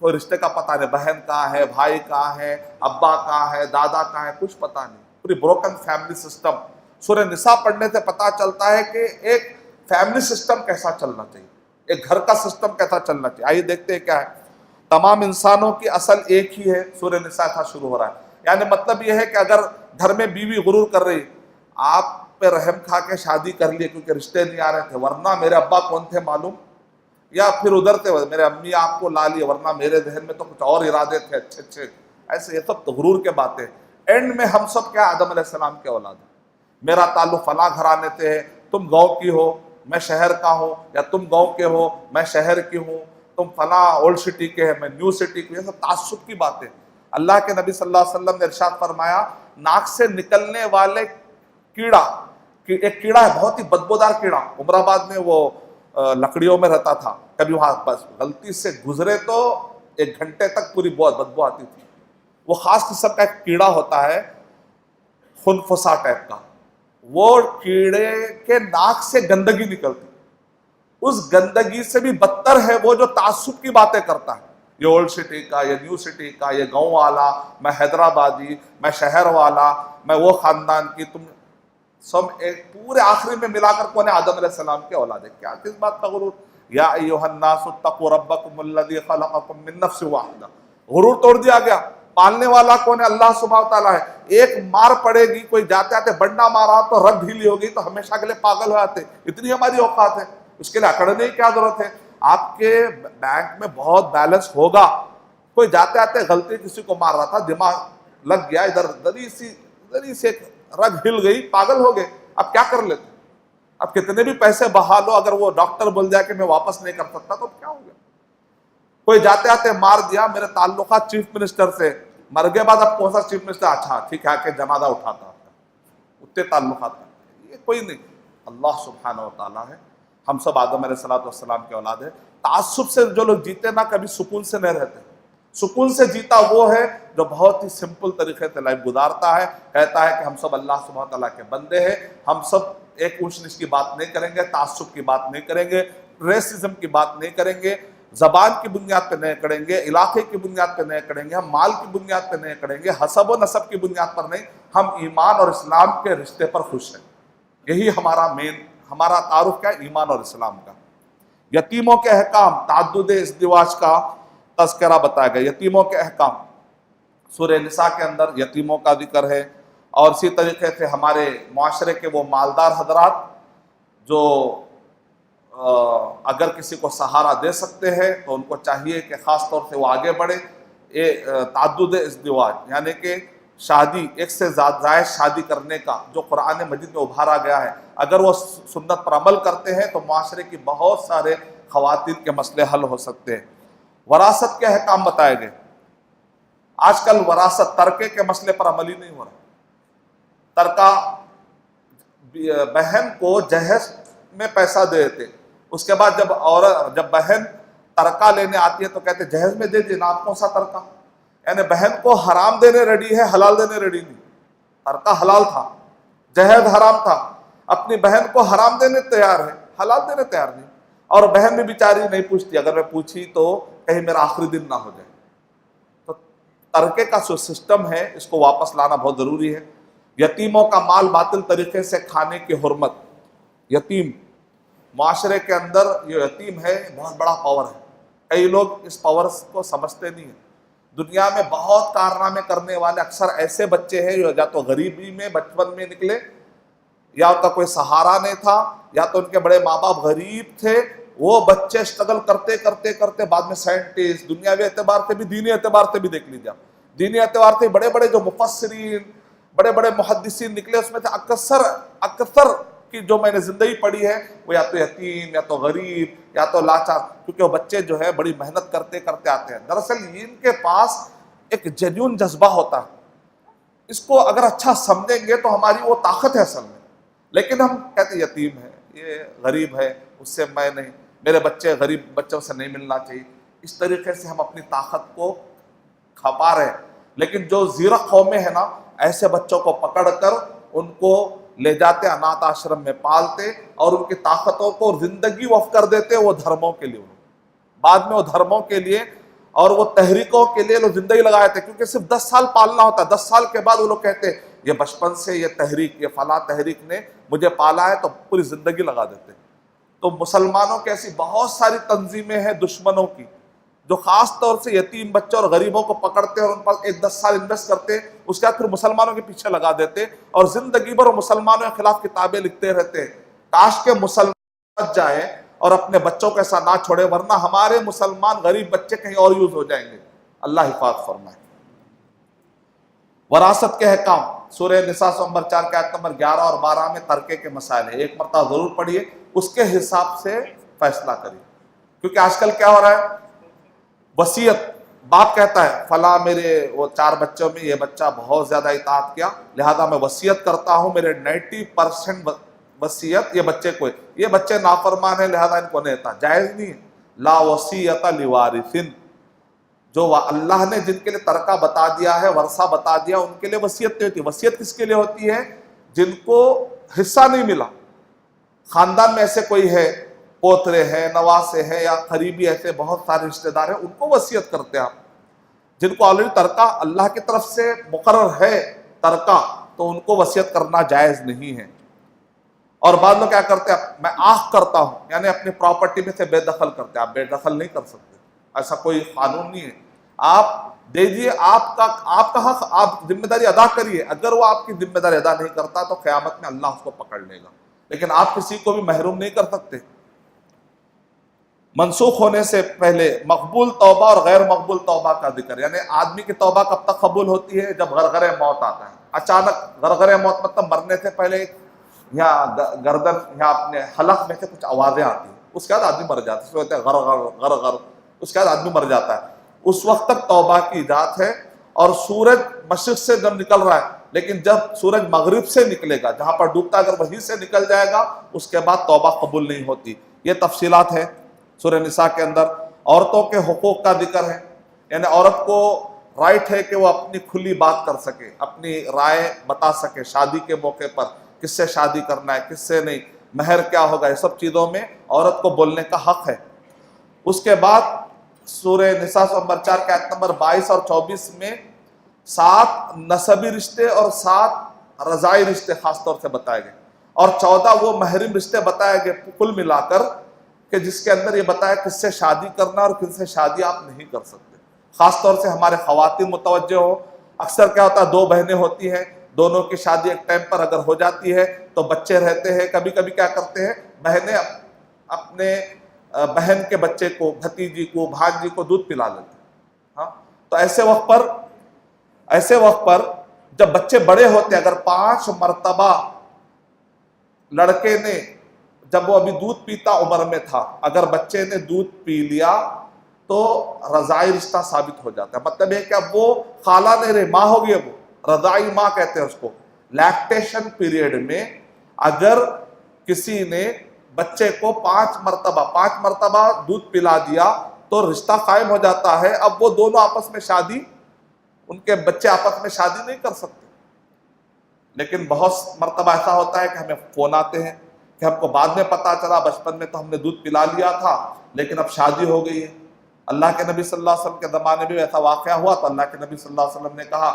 B: کوئی رشتے کا پتہ نہیں، بہن کہاں ہے، بھائی کہاں ہے، ابا کہاں ہے، دادا کہاں ہے، کچھ پتہ نہیں، پوری بروکن فیملی سسٹم۔ سورہ نساء پڑھنے سے پتہ چلتا ہے کہ ایک فیملی سسٹم کیسا چلنا چاہیے، ایک گھر کا سسٹم کیسا چلنا چاہیے۔ آئیے دیکھتے ہیں کیا ہے۔ تمام انسانوں کی اصل ایک ہی ہے، سورہ نساء کا شروع ہو رہا ہے۔ یعنی مطلب یہ ہے کہ اگر گھر میں بیوی غرور کر رہی، آپ پہ رحم کھا کے شادی کر لیے کیونکہ رشتے نہیں آ رہے تھے، ورنہ میرے ابا کون تھے معلوم، یا پھر ادھر تھے میرے امی آپ کو لا لیے ورنہ میرے ذہن میں تو کچھ اور ارادے تھے اچھے اچھے، ایسے یہ سب غرور کے باتیں۔ اینڈ میں ہم سب کیا آدم علیہ السلام کے اولاد ہیں، میرا تعلق فلاں گھرانے سے ہے، تم گاؤں کی ہو میں شہر کا ہوں، یا تم گاؤں کے ہو میں شہر کی ہوں، تم فلاں اولڈ سٹی کے ہیں میں نیو سٹی کی، یہ سب تعصب کی باتیں۔ اللہ کے نبی صلی اللہ علیہ وسلم نے ارشاد فرمایا ناک سے نکلنے والے کیڑا، ایک کیڑا ہے بہت ہی بدبودار کیڑا، عمر آباد میں وہ لکڑیوں میں رہتا تھا، کبھی وہاں بس غلطی سے گزرے تو 1 گھنٹے تک پوری بہت بدبو آتی تھی۔ وہ خاص قسم کا ایک کیڑا ہوتا ہے خنفسا ٹائپ کا، وہ کیڑے کے ناک سے گندگی نکلتی، اس گندگی سے بھی بدتر ہے وہ جو تعصب کی باتیں کرتا ہے، یہ اولڈ سٹی کا، یہ نیو سٹی کا، یہ گاؤں والا، میں حیدرآبادی، میں شہر والا، میں وہ خاندان کی، تم سب ایک پورے آخری میں ملا کر کون ہے؟ آدم علیہ السلام کے اولاد ہے۔ کیا کس بات کا غرور؟ یا ایھا الناس اتقوا ربکم الذی خلقکم من نفس واحدہ، غرور توڑ دیا گیا۔ پالنے والا کون ہے؟ اللہ سبحانہ وتعالیٰ ہے۔ ایک مار پڑے گی، کوئی جاتے آتے بنڈا مارا تو رگ ڈھیلی ہوگی تو ہمیشہ کے لیے پاگل ہو جاتے، اتنی ہماری اوقات ہے، اس کے لیے اکڑنے کی کیا ضرورت ہے؟ آپ کے بینک میں بہت بیلنس ہوگا، کوئی جاتے آتے غلطی کسی کو مار رہا تھا، دماغ لگ گیا ادھر، ذری سی ایک رگ ہل گئی، پاگل ہو گئے، اب کیا کر لیتے؟ اب کتنے بھی پیسے بہا لو، اگر وہ ڈاکٹر بول جائے کہ میں واپس نہیں کر سکتا تو کیا ہو گیا؟ کوئی جاتے آتے مار دیا، میرے تعلقات چیف منسٹر سے، مر گئے بعد اب کون سا چیف منسٹر؟ اچھا ٹھیک ہے کہ جنازہ اٹھاتا آپ کا، اتنے تعلقات ہیں، یہ کوئی نہیں، اللہ سبحانہ و تعالیٰ ہے۔ ہم سب آدم علیہ السلام کے اولاد ہیں۔ تعصب سے جو لوگ جیتے نا کبھی سکون سے نہیں رہتے۔ سکون سے جیتا وہ ہے جو بہت ہی سمپل طریقے سے لائف گزارتا ہے، کہتا ہے کہ ہم سب اللہ سبحانہ تعالیٰ کے بندے ہیں، ہم سب ایک اونچ نیچ کی بات نہیں کریں گے، تعصب کی بات نہیں کریں گے، ریسزم کی بات نہیں کریں گے، زبان کی بنیاد پہ نہیں کریں گے، علاقے کی بنیاد پہ نہیں کریں گے، ہم مال کی بنیاد پہ نہیں کریں گے، حسب و نسب کی بنیاد پر نہیں، ہم ایمان اور اسلام کے رشتے پر خوش ہیں۔ یہی ہمارا تعارف کیا ہے؟ ایمان اور اسلام کا۔ یتیموں کے احکام، تعدد ازدواج کا تذکرہ بتایا گیا، یتیموں کے احکام سورہ نساء کے اندر یتیموں کا ذکر ہے، اور اسی طریقے سے ہمارے معاشرے کے وہ مالدار حضرات جو اگر کسی کو سہارا دے سکتے ہیں تو ان کو چاہیے کہ خاص طور سے وہ آگے بڑھے۔ تعدد ازدواج یعنی کہ شادی، ایک سے زائد شادی کرنے کا جو قرآن مجید میں ابھارا گیا ہے، اگر وہ سنت پر عمل کرتے ہیں تو معاشرے کی بہت سارے خواتین کے مسئلے حل ہو سکتے ہیں۔ وراثت کے احکام بتائے گئے۔ آج کل وراثت ترکے کے مسئلے پر عمل ہی نہیں ہو رہا۔ ترکہ بہن کو جہیز میں پیسہ دے دیتے، اس کے بعد جب بہن ترکہ لینے آتی ہے تو کہتے جہیز میں دے دینا، آپ کون سا ترکہ؟ یعنی بہن کو حرام دینے ریڈی ہے، حلال دینے ریڈی نہیں۔ ترکہ حلال تھا، جہیز حرام تھا، اپنی بہن کو حرام دینے تیار ہے، حلال دینے تیار نہیں۔ اور بہن بھی بیچاری نہیں پوچھتی، اگر میں پوچھی تو کہیں میرا آخری دن نہ ہو جائے۔ تو ترکے کا جو سسٹم ہے اس کو واپس لانا بہت ضروری ہے۔ یتیموں کا مال باطل طریقے سے کھانے کی حرمت۔ یتیم معاشرے کے اندر یہ یتیم ہے، بہت بڑا پاور ہے، کئی لوگ اس پاور کو سمجھتے نہیں ہیں۔ دنیا میں بہت کارنامے کرنے والے اکثر ایسے بچے ہیں جو یا تو غریبی میں بچپن میں نکلے، یا ان کا کوئی سہارا نہیں تھا، یا تو ان کے بڑے ماں باپ غریب تھے، وہ بچے اسٹرگل کرتے کرتے کرتے بعد میں سائنٹسٹ، دنیاوی اعتبار سے بھی دینی اعتبار سے بھی دیکھ لیجیے، دینی اعتبار سے بڑے بڑے جو مفسرین، بڑے بڑے محدثین نکلے، اس میں سے اکثر کی جو میں نے زندگی پڑھی ہے وہ یا تو یتیم، یا تو غریب، یا تو لاچار، کیونکہ وہ بچے جو ہے بڑی محنت کرتے کرتے آتے ہیں۔ دراصل ان کے پاس ایک جنون جذبہ ہوتا ہے، اس کو اگر اچھا سمجھیں گے تو ہماری وہ طاقت ہے اصل میں۔ لیکن ہم کہتے ہیں یتیم ہے، یہ غریب ہے، اس سے میں نہیں، میرے بچے غریب بچوں سے نہیں ملنا چاہیے، اس طریقے سے ہم اپنی طاقت کو کھپا رہے ہیں۔ لیکن جو زیرک قومیں ہیں نا، ایسے بچوں کو پکڑ کر ان کو لے جاتے انات آشرم میں پالتے اور ان کی طاقتوں کو زندگی وقف کر دیتے وہ دھرموں کے لیے، بعد میں وہ دھرموں کے لیے اور وہ تحریکوں کے لیے لوگ زندگی لگائے تھے، کیونکہ صرف 10 سال پالنا ہوتا ہے، 10 سال کے بعد وہ لوگ کہتے یہ بچپن سے یہ تحریک، یہ فلاں تحریک نے مجھے پالا ہے، تو پوری زندگی لگا دیتے۔ تو مسلمانوں کی ایسی بہت ساری تنظیمیں ہیں دشمنوں کی، جو خاص طور سے یتیم بچوں اور غریبوں کو پکڑتے اور ان پر 10 سال انویسٹ کرتے، اس کے بعد پھر مسلمانوں کے پیچھے لگا دیتے اور زندگی بھر مسلمانوں کے خلاف کتابیں لکھتے رہتے۔ کاش کہ مسلمان بچ جائیں اور اپنے بچوں کو ایسا نہ چھوڑے، ورنہ ہمارے مسلمان غریب بچے کہیں اور یوز ہو جائیں گے۔ اللہ حفاظت فرمائے۔ وراثت کے احکام، سورہ نساء نمبر 4 کے آیت نمبر 11 اور 12 میں ترکے کے مسائل ہیں، ایک مرتبہ ضرور پڑھیے، اس کے حساب سے فیصلہ کریے، کیونکہ آج کل کیا ہو رہا ہے، وصیت، باپ کہتا ہے فلاں میرے وہ 4 بچوں میں یہ بچہ بہت زیادہ اطاعت کیا، لہذا میں وصیت کرتا ہوں میرے 90% وصیت یہ بچے کو ہے، یہ بچے نافرمان ہیں لہذا ان کو نہیں دیتا، جائز نہیں ہے۔ لا وصیت لوارث، جو اللہ نے جن کے لیے ترکہ بتا دیا ہے، ورثہ بتا دیا، ان کے لیے وصیت نہیں ہوتی۔ وصیت کس کے لیے ہوتی ہے؟ جن کو حصہ نہیں ملا، خاندان میں ایسے کوئی ہے، پوترے ہیں، نواسے ہیں یا قریبی ایسے بہت سارے رشتہ دار ہیں، ان کو وصیت کرتے ہیں آپ۔ جن کو آلریڈی ترکہ اللہ کی طرف سے مقرر ہے ترکہ، تو ان کو وصیت کرنا جائز نہیں ہے۔ اور بعض لوگ کیا کرتے ہیں، میں آخ کرتا ہوں، یعنی اپنی پراپرٹی میں سے بے دخل کرتے ہیں۔ آپ بے دخل نہیں کر سکتے، ایسا کوئی قانون نہیں ہے۔ آپ دیجئے، آپ کا حق، آپ ذمہ داری ادا کریے، اگر وہ آپ کی ذمہ داری ادا نہیں کرتا تو قیامت میں اللہ اس کو پکڑ لے گا، لیکن آپ کسی کو بھی محروم نہیں کر سکتے۔ منسوخ ہونے سے پہلے مقبول توبہ اور غیر مقبول توبہ کا ذکر، یعنی آدمی کی توبہ کب تک قبول ہوتی ہے؟ جب غرغرہ موت آتا ہے، اچانک غرغرہ موت، مطلب مرنے سے پہلے یہاں گردن یا اپنے حلق میں سے کچھ آوازیں آتی ہیں، اس کے بعد آدمی مر جاتا ہے، اس کو کہتے ہیں غرغر غرغر، اس کے بعد آدمی مر جاتا ہے، اس وقت تک توبہ کی اجازت ہے۔ اور سورج مشرق سے جب نکل رہا ہے، لیکن جب سورج مغرب سے نکلے گا، جہاں پر ڈوبتا ہے، اگر وہیں سے نکل جائے گا، اس کے بعد توبہ قبول نہیں ہوتی۔ یہ تفصیلات ہیں سورہ نساء کے اندر۔ عورتوں کے حقوق کا ذکر ہے، یعنی عورت کو رائٹ ہے کہ وہ اپنی کھلی بات کر سکے، اپنی رائے بتا سکے شادی کے موقع پر، کس سے شادی کرنا ہے، کس سے نہیں، مہر کیا ہوگا، یہ سب چیزوں میں عورت کو بولنے کا حق ہے۔ اس کے بعد سورہ نساء نمبر 4 کے آیت نمبر 22 اور 24 میں 7 نسبی رشتے اور 7 رضاعی رشتے خاص طور سے بتائے گئے، اور 14 وہ محرم رشتے بتائے گئے کل ملا کر، کہ جس کے اندر یہ بتایا کس سے شادی کرنا اور کس سے شادی آپ نہیں کر سکتے۔ خاص طور سے ہمارے خواتین متوجہ ہو، اکثر کیا ہوتا ہے، 2 بہنیں ہوتی ہیں، دونوں کی شادی ایک ٹائم پر اگر ہو جاتی ہے تو بچے رہتے ہیں، کبھی کبھی کیا کرتے ہیں بہنیں اپنے بہن کے بچے کو، بھتیجی کو، بھانجی کو دودھ پلا لیتے ہیں۔ ہاں، تو ایسے وقت پر جب بچے بڑے ہوتے ہیں، اگر 5 مرتبہ لڑکے نے، جب وہ ابھی دودھ پیتا عمر میں تھا، اگر بچے نے دودھ پی لیا تو رضاعی رشتہ ثابت ہو جاتا ہے۔ مطلب یہ کہ اب وہ خالہ نہیں رہی، ماں ہو گئی، وہ رضاعی ماں کہتے ہیں اس کو۔ لیکٹیشن پیریڈ میں اگر کسی نے بچے کو 5 مرتبہ دودھ پلا دیا تو رشتہ قائم ہو جاتا ہے۔ اب وہ دونوں آپس میں شادی، ان کے بچے آپس میں شادی نہیں کر سکتے۔ لیکن بہت مرتبہ ایسا ہوتا ہے کہ ہمیں فون آتے ہیں کہ ہم کو بعد میں پتا چلا، بچپن میں تو ہم نے دودھ پلا لیا تھا لیکن اب شادی ہو گئی ہے۔ اللہ کے نبی صلی اللہ علیہ وسلم کے زمانے میں ایسا واقعہ ہوا تو اللہ کے نبی صلی اللہ علیہ وسلم نے کہا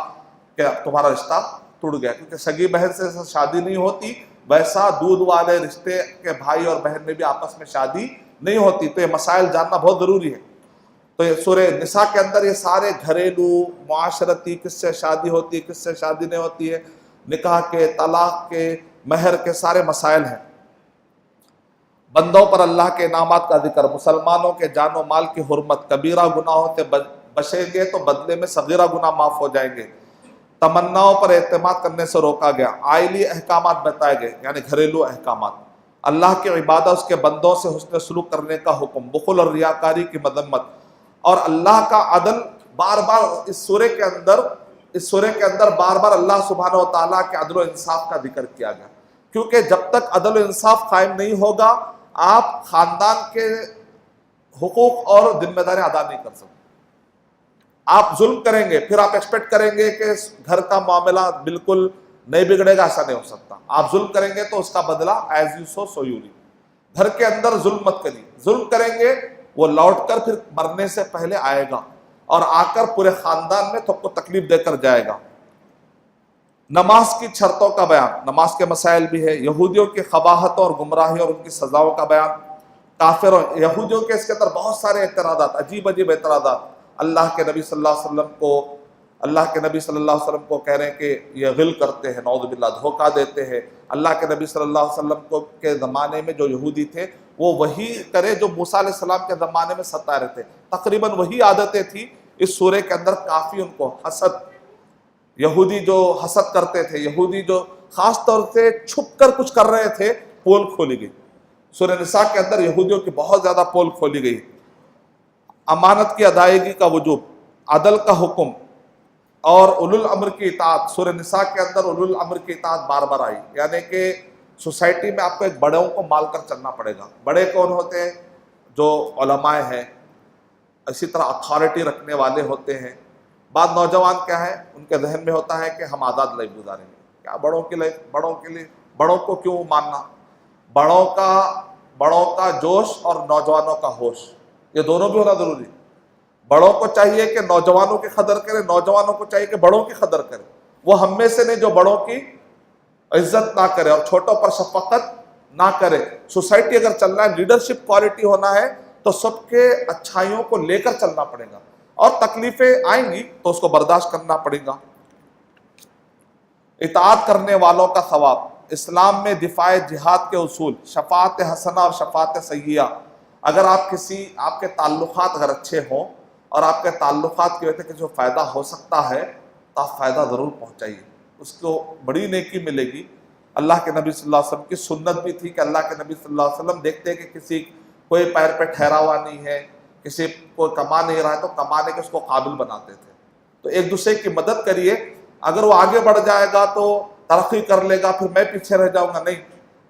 B: کہ اب تمہارا رشتہ ٹوٹ گیا، کیونکہ سگی بہن سے شادی نہیں ہوتی، ویسا دودھ والے رشتے کے بھائی اور بہن میں بھی آپس میں شادی نہیں ہوتی۔ تو یہ مسائل جاننا بہت ضروری ہے۔ تو یہ سورہ نساء کے اندر یہ سارے گھریلو، معاشرتی، کس سے شادی ہوتی ہے، کس سے شادی نہیں ہوتی ہے، نکاح کے، طلاق کے، مہر کے سارے مسائل ہیں۔ بندوں پر اللہ کے انعامات کا ذکر، مسلمانوں کے جان و مال کی حرمت، کبیرہ گناہوں سے بچیں گے تو بدلے میں صغیرہ گناہ معاف ہو جائیں گے، تمناؤں پر اعتماد کرنے سے روکا گیا، عائلی احکامات بتائے گئے یعنی گھریلو احکامات، اللہ کی عبادت، اس کے بندوں سے حسن سلوک کرنے کا حکم، بخل اور ریاکاری کی مذمت، اور اللہ کا عدل۔ بار بار اس سورے کے اندر بار بار اللہ سبحانہ و تعالیٰ کے عدل و انصاف کا ذکر کیا گیا، کیونکہ جب تک عدل و انصاف قائم نہیں ہوگا آپ خاندان کے حقوق اور ذمہ داری ادا نہیں کر سکتے۔ آپ ظلم کریں گے پھر آپ ایکسپیکٹ کریں گے کہ گھر کا معاملہ بالکل نہیں بگڑے گا، ایسا نہیں ہو سکتا. آپ ظلم کریں گے تو اس کا بدلہ as you sow so you reap. گھر کے اندر ظلم مت کریے. ظلم کریں گے وہ لوٹ کر پھر مرنے سے پہلے آئے گا اور آ کر پورے خاندان میں سب کو تکلیف دے کر جائے گا. نماز کی شرطوں کا بیان، نماز کے مسائل بھی ہے. یہودیوں کی قباحتوں اور گمراہی اور ان کی سزاؤں کا بیان. کافروں یہودیوں کے اس کے اندر بہت سارے اعتراضات، عجیب عجیب اعتراضات. اللہ کے نبی صلی اللہ علیہ وسلم کو کہہ رہے ہیں کہ یہ غل کرتے ہیں، نعوذ باللہ دھوکہ دیتے ہیں. اللہ کے نبی صلی اللہ علیہ وسلم کے زمانے میں جو یہودی تھے وہ وہی کرے جو موسیٰ علیہ السلام کے زمانے میں ستا رہے تھے. تقریباً وہی عادتیں تھیں. اس سورے کے اندر کافی ان کو حسد، یہودی جو حسد کرتے تھے، یہودی جو خاص طور سے چھپ کر کچھ کر رہے تھے، پول کھولی گئی. سورہ نساء کے اندر یہودیوں کی بہت زیادہ پول کھولی گئی. امانت کی ادائیگی کا وجوب، عدل کا حکم اور اولو الامر کی اطاعت. سورہ نساء کے اندر اولو الامر کی اطاعت بار بار آئی، یعنی کہ سوسائٹی میں آپ کو ایک بڑوں کو مال کر چلنا پڑے گا. بڑے کون ہوتے ہیں؟ جو علماء ہیں، اسی طرح اتھارٹی رکھنے والے ہوتے ہیں. بعض نوجوان کیا ہے، ان کے ذہن میں ہوتا ہے کہ ہم آزاد لائف گزاریں گے. کیا بڑوں کی لائف، بڑوں کو کیوں ماننا؟ بڑوں کا جوش اور نوجوانوں کا ہوش، یہ دونوں بھی ہونا ضروری. بڑوں کو چاہیے کہ نوجوانوں کی قدر کرے، نوجوانوں کو چاہیے کہ بڑوں کی قدر کرے. وہ ہم میں سے نہیں جو بڑوں کی عزت نہ کرے اور چھوٹوں پر شفقت نہ کرے. سوسائٹی اگر چلنا ہے، لیڈرشپ کوالٹی ہونا ہے تو سب کے اچھائیوں کو لے کر چلنا پڑے گا، اور تکلیفیں آئیں گی تو اس کو برداشت کرنا پڑے گا. اطاعت کرنے والوں کا ثواب. اسلام میں دفاع جہاد کے اصول، شفاعت حسنہ اور شفاعت سیئہ. اگر آپ کے تعلقات اگر اچھے ہوں اور آپ کے تعلقات کی وجہ سے کسی کو فائدہ ہو سکتا ہے تو آپ فائدہ ضرور پہنچائیے، اس کو بڑی نیکی ملے گی. اللہ کے نبی صلی اللہ علیہ وسلم کی سنت بھی تھی کہ اللہ کے نبی صلی اللہ علیہ وسلم دیکھتے کہ کوئی پیر پہ ٹھہرا ہوا نہیں ہے، کسی کو کما نہیں رہا ہے تو کمانے کے اس کو قابل بناتے تھے. تو ایک دوسرے کی مدد کریے. اگر وہ آگے بڑھ جائے گا تو ترقی کر لے گا، پھر میں پیچھے رہ جاؤں گا، نہیں.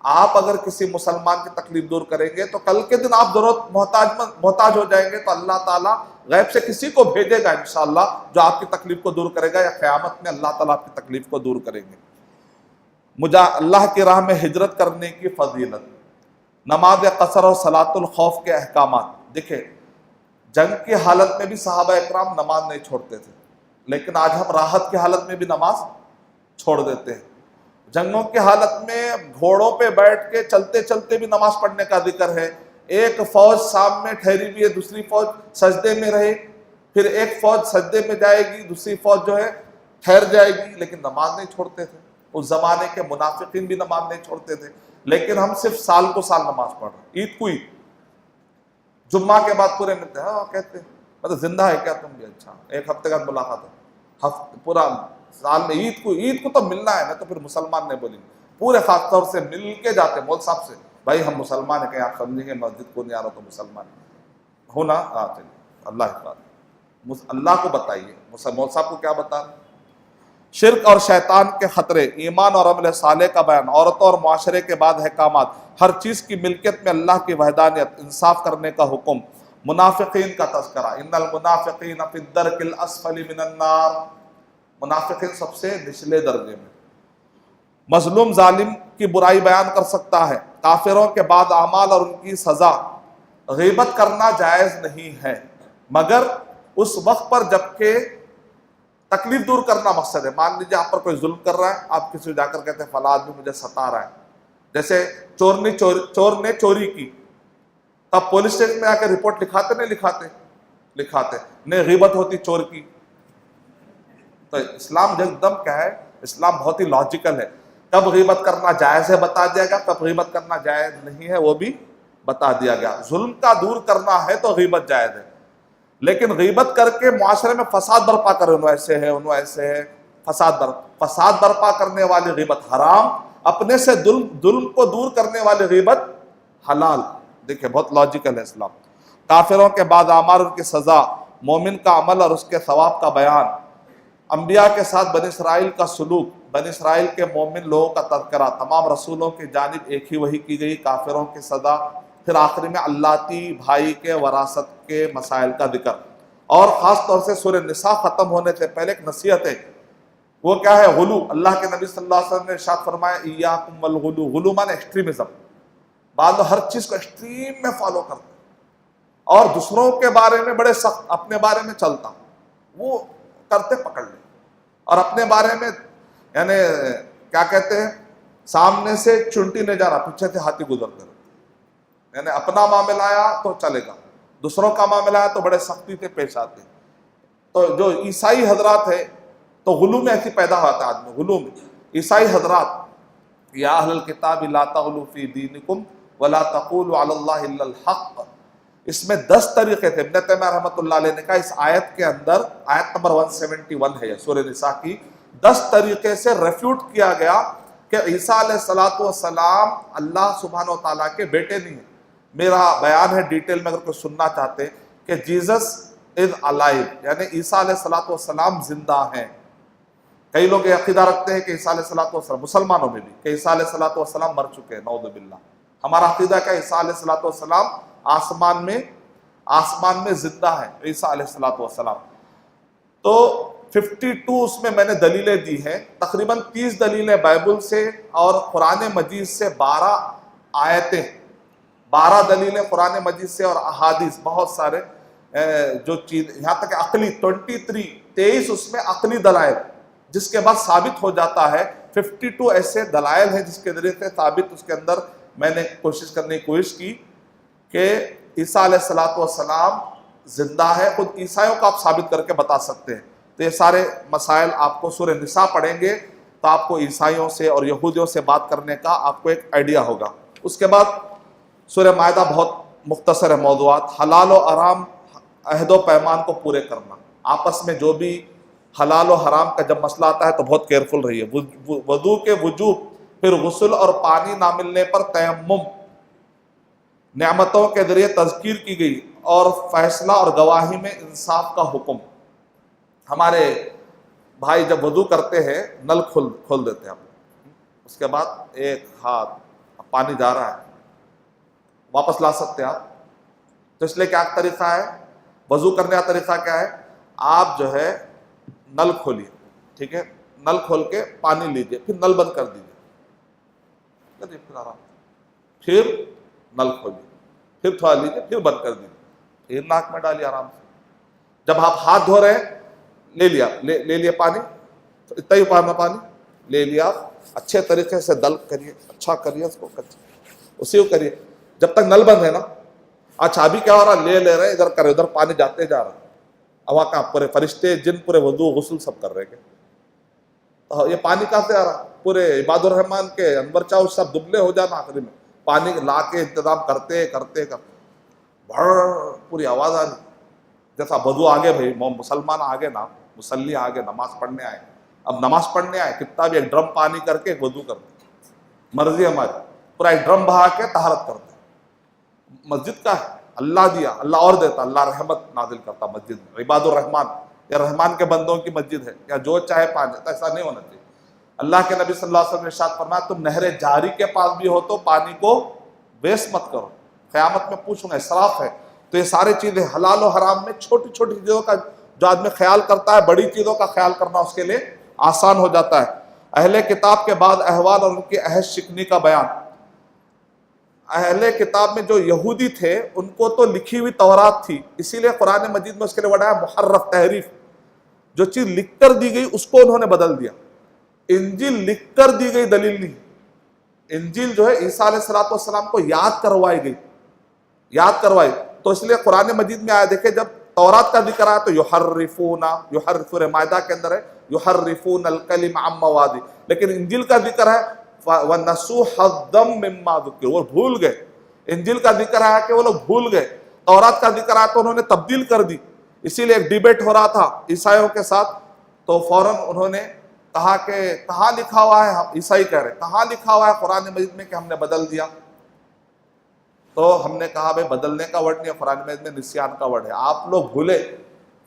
B: آپ اگر کسی مسلمان کی تکلیف دور کریں گے تو کل کے دن آپ ضرورت محتاج ہو جائیں گے تو اللہ تعالیٰ غیب سے کسی کو بھیجے گا انشاءاللہ جو آپ کی تکلیف کو دور کرے گا، یا قیامت میں اللہ تعالیٰ آپ کی تکلیف کو دور کریں گے. اللہ کی راہ میں ہجرت کرنے کی فضیلت. نماز قصر اور صلاۃ الخوف کے احکامات. دیکھیں، جنگ کی حالت میں بھی صحابہ اکرام نماز نہیں چھوڑتے تھے، لیکن آج ہم راحت کی حالت میں بھی نماز چھوڑ دیتے ہیں. جنگوں کی حالت میں گھوڑوں پہ بیٹھ کے چلتے چلتے بھی نماز پڑھنے کا ذکر ہے. ایک فوج شام میں ٹھہری ہوئی ہے، دوسری فوج سجدے میں رہے، پھر ایک فوج سجدے میں جائے گی، دوسری فوج جو ہے ٹھہر جائے گی، لیکن نماز نہیں چھوڑتے تھے. اس زمانے کے منافقین بھی نماز نہیں چھوڑتے تھے، لیکن ہم صرف سال کو سال نماز پڑھ رہے ہیں. عید کو عید، جمعہ کے بعد پورے ملتے ہیں. ہاں کہتے ہیں مطلب زندہ ہے کیا تم بھی؟ اچھا، ایک ہفتے کا ملاقات ہے، پورا سال میں عید کو تو ملنا ہے نا. تو پھر مسلمان نہیں بولیں گے، پورے خاص طور سے مل کے جاتے مول صاحب سے، بھائی ہم مسلمان ہیں. کہ آپ سمجھیں گے مسجد کو نہیں آ رہا تو مسلمان ہونا. چلیے اللہ حفاظ، اللہ کو بتائیے، مول صاحب کو کیا بتا رہے. شرک اور شیطان کے خطرے، ایمان اور عمل صالح کا بیان. عورتوں اور معاشرے کے بعد احکامات. ہر چیز کی ملکیت میں اللہ کی وحدانیت، انصاف کرنے کا حکم. منافقین کا تذکرہ. ان المنافقین فی الدرک الاسفل من النار. منافقین سب سے نچلے درجے میں. مظلوم ظالم کی برائی بیان کر سکتا ہے. کافروں کے بعد اعمال اور ان کی سزا. غیبت کرنا جائز نہیں ہے مگر اس وقت پر جبکہ تکلیف دور کرنا مقصد ہے. مان لیجیے آپ پر کوئی ظلم کر رہا ہے، آپ کسی کو جا کر کہتے ہیں فلاں آدمی مجھے ستا رہا ہے. جیسے چور نے چوری کی، تب پولیس اسٹیشن میں آ کے رپورٹ لکھاتے نہیں لکھاتے نہیں. غیبت ہوتی چور کی. تو اسلام ایک دم کیا ہے، اسلام بہت ہی لاجیکل ہے. کب غیبت کرنا جائز ہے بتا دیا گیا، کب غیبت کرنا جائز نہیں ہے وہ بھی بتا دیا گیا. ظلم کا دور کرنا ہے تو غیبت جائز ہے، لیکن غیبت کر کے معاشرے میں فساد برپا کرے، انہوں ایسے ہے فساد برپا کرنے والی غیبت حرام، اپنے سے ظلم کو دور کرنے والی غیبت حلال. دیکھیں بہت لاجیکل ہے اسلام. کافروں کے بعد اعمال ان کی سزا. مومن کا عمل اور اس کے ثواب کا بیان. انبیاء کے ساتھ بنی اسرائیل کا سلوک. بنی اسرائیل کے مومن لوگوں کا تذکرہ. تمام رسولوں کی جانب ایک ہی وحی کی گئی. کافروں کی سزا. پھر آخری میں اللہ بھائی کے وراثت کے مسائل کا ذکر. اور خاص طور سے سورہ نساء ختم ہونے سے پہلے ایک نصیحت ہے، وہ کیا ہے؟ غلو۔ اللہ کے نبی صلی اللہ علیہ وسلم نے ارشاد فرمایا ایاکم والغلو، غلو مانے ایکسٹریمزم، بعض لوگ ہر چیز کو ایکسٹریم میں فالو کرتے ہیں اور دوسروں کے بارے میں بڑے سخت، اپنے بارے میں چلتا، وہ کرتے پکڑ لیں، اور اپنے بارے میں یعنی کیا کہتے ہیں، سامنے سے چنٹی نہیں جا رہا، پیچھے سے ہاتھی گزر کر، یعنی اپنا معاملہ آیا تو چلے گا، دوسروں کا معاملہ آیا تو بڑے سختی سے پیش آتے ہیں۔ تو جو عیسائی حضرات ہے تو غلو میں ایسی پیدا ہوتا ہے آدمی، غلو میں۔ عیسائی حضرات یا اہل الکتاب لا تغلوا فی دینکم ولا تقولوا علی اللہ الا الحق، اس میں 10 طریقے تھے۔ ابن تیمیہ رحمۃ اللہ علیہ نے کہا اس آیت کے اندر، آیت نمبر 171 ہے یہ سورہ نساء کی، 10 طریقے سے ریفیوٹ کیا گیا کہ عیسیٰ علیہ السلام اللہ سبحانہ و تعالیٰ کے بیٹے نہیں ہیں۔ میرا بیان ہے ڈیٹیل میں اگر کوئی سننا چاہتے کہ جیزس از الائیو، یعنی عیسیٰ علیہ السلام زندہ ہیں۔ کئی لوگ یہ عقیدہ رکھتے ہیں کہ عیسیٰ علیہ السلام، مسلمانوں میں بھی، کہ عیسیٰ علیہ السلام مر چکے ہیں، نعوذ باللہ۔ ہمارا عقیدہ کہ عیسیٰ علیہ السلام آسمان میں زندہ ہے، عیسیٰ علیہ السلام۔ تو 52 اس میں میں نے دلیلیں دی ہیں، تقریباً 30 دلیلیں بائبل سے اور قرآن مجید سے، 12 آیتیں، 12 دلیلیں قرآن مجید سے اور احادیث، بہت سارے جو چیز، یہاں تک کہ عقلی 23 اس میں عقلی دلائل، جس کے بعد ثابت ہو جاتا ہے۔ 52 ایسے دلائل ہیں جس کے ذریعے سے ثابت، اس کے اندر میں نے کوشش کی کہ عیسیٰ علیہ السلام زندہ ہے، خود عیسائیوں کو آپ ثابت کر کے بتا سکتے ہیں۔ تو یہ سارے مسائل آپ کو سورہ نساء پڑھیں گے تو آپ کو عیسائیوں سے اور یہودیوں سے بات کرنے کا آپ کو ایک آئیڈیا ہوگا۔ اس کے بعد سورہ مائدہ بہت مختصر ہے موضوعات، حلال و حرام عہد و پیمان کو پورے کرنا، آپس میں جو بھی حلال و حرام کا جب مسئلہ آتا ہے تو بہت کیئرفل رہیے۔ وضو کے وجوب، پھر غسل اور پانی نہ ملنے پر تیمم، نعمتوں کے ذریعے تذکیر کی گئی، اور فیصلہ اور گواہی میں انصاف کا حکم۔ ہمارے بھائی جب وضو کرتے ہیں نل کھول دیتے ہیں، اس کے بعد ایک ہاتھ پانی جا رہا ہے واپس لا سکتے ہیں آپ، تو اس لیے کیا طریقہ ہے وضو کرنے کا طریقہ کیا ہے؟ آپ جو ہے نل کھولیے، ٹھیک ہے، نل کھول کے پانی لیجئے، پھر نل بند کر دیجئے، پھر آرام، پھر نل کھولیے، پھر تھوڑا لیجئے، پھر بند کر دیجئے، پھر ناک میں ڈالیے آرام سے۔ جب آپ ہاتھ دھو رہے ہیں لے لیا پانی، اتنا ہی پانی لے لیا، اچھے طریقے سے دل کریے، اچھا کریے، اس کو اسی کو کریے جب تک نل بند ہے نا۔ اچھا ابھی کیا ہو رہا، لے رہے ہیں، ادھر کرے، ادھر پانی جاتے جا رہا، اب کا پورے فرشتے جن پورے وضو غسل سب کر رہے ہیں، یہ پانی کہاں سے آ رہا؟ پورے عباد الرحمن کے انور چاؤ سب دبلے ہو جانا، آخری میں پانی لا کے انتظام کرتے پوری آواز آ رہی، جیسا وضو آگے بھائی مسلمان آگے نا، مسلی آگے نماز پڑھنے آئے، اب نماز پڑھنے آئے کتنا بھی ایک ڈرم پانی کر کے وضو کرتے، مرضی ہماری، پورا ایک ڈرم بہا کے طہارت کرتے۔ مسجد کا ہے، اللہ دیا، اللہ اور دیتا، اللہ رحمت نازل کرتا مسجد میں، عباد الرحمن، یا رحمان کے بندوں کی مسجد ہے، یا جو چاہے پانی، ایسا نہیں ہونا چاہیے۔ اللہ کے نبی صلی اللہ علیہ وسلم نے ارشاد فرمایا تم نہر جاری کے پاس بھی ہو تو پانی کو ویسٹ مت کرو، قیامت میں پوچھوں گا، اسراف ہے۔ تو یہ ساری چیزیں حلال و حرام میں چھوٹی چھوٹی چیزوں کا جو آدمی خیال کرتا ہے، بڑی چیزوں کا خیال کرنا اس کے لیے آسان ہو جاتا ہے۔ اہل کتاب کے بعد احوال اور ان کی عہد شکنی کا بیان۔ اہل کتاب میں جو یہودی تھے ان کو تو لکھی ہوئی تورات تھی، اسی لیے قرآن مجید میں اس کے لیے بڑا ہے محرف، تحریف، جو چیز لکھ کر دی گئی اس کو انہوں نے بدل دیا۔ انجیل لکھ کر دی گئی دلیل نہیں، انجیل جو ہے عیسیٰ علیہ السلام کو یاد کروائی گئی، یاد کروائی، تو اس لیے قرآن مجید میں آیا، دیکھیں جب تورات کا ذکر آیا تو یحرفون سورہ مائدہ کے اندر ہے یحرفون الکلم عن مواضع، لیکن انجیل کا ذکر ہے وَنَسُوا حَظًّا مِّمَّا ذُكِّرُوا، وہ بھول گئے۔ انجیل کا ذکر آیا کہ وہ لوگ بھول گئے، تورات کا ذکر آیا تو انہوں نے تبدیل کر دی۔ اسی لیے ایک ڈیبیٹ ہو رہا تھا عیسائیوں کے ساتھ، تو فوراً انہوں نے کہا کہ کہاں لکھا ہوا ہے، ہم عیسائی کہہ رہے کہاں لکھا ہوا ہے قرآن مجید میں کہ ہم نے بدل دیا؟ تو ہم نے کہا بھائی بدلنے کا ورڈ نہیں ہے، قرآن مجید میں نسیان کا ورڈ ہے، آپ لوگ بھولے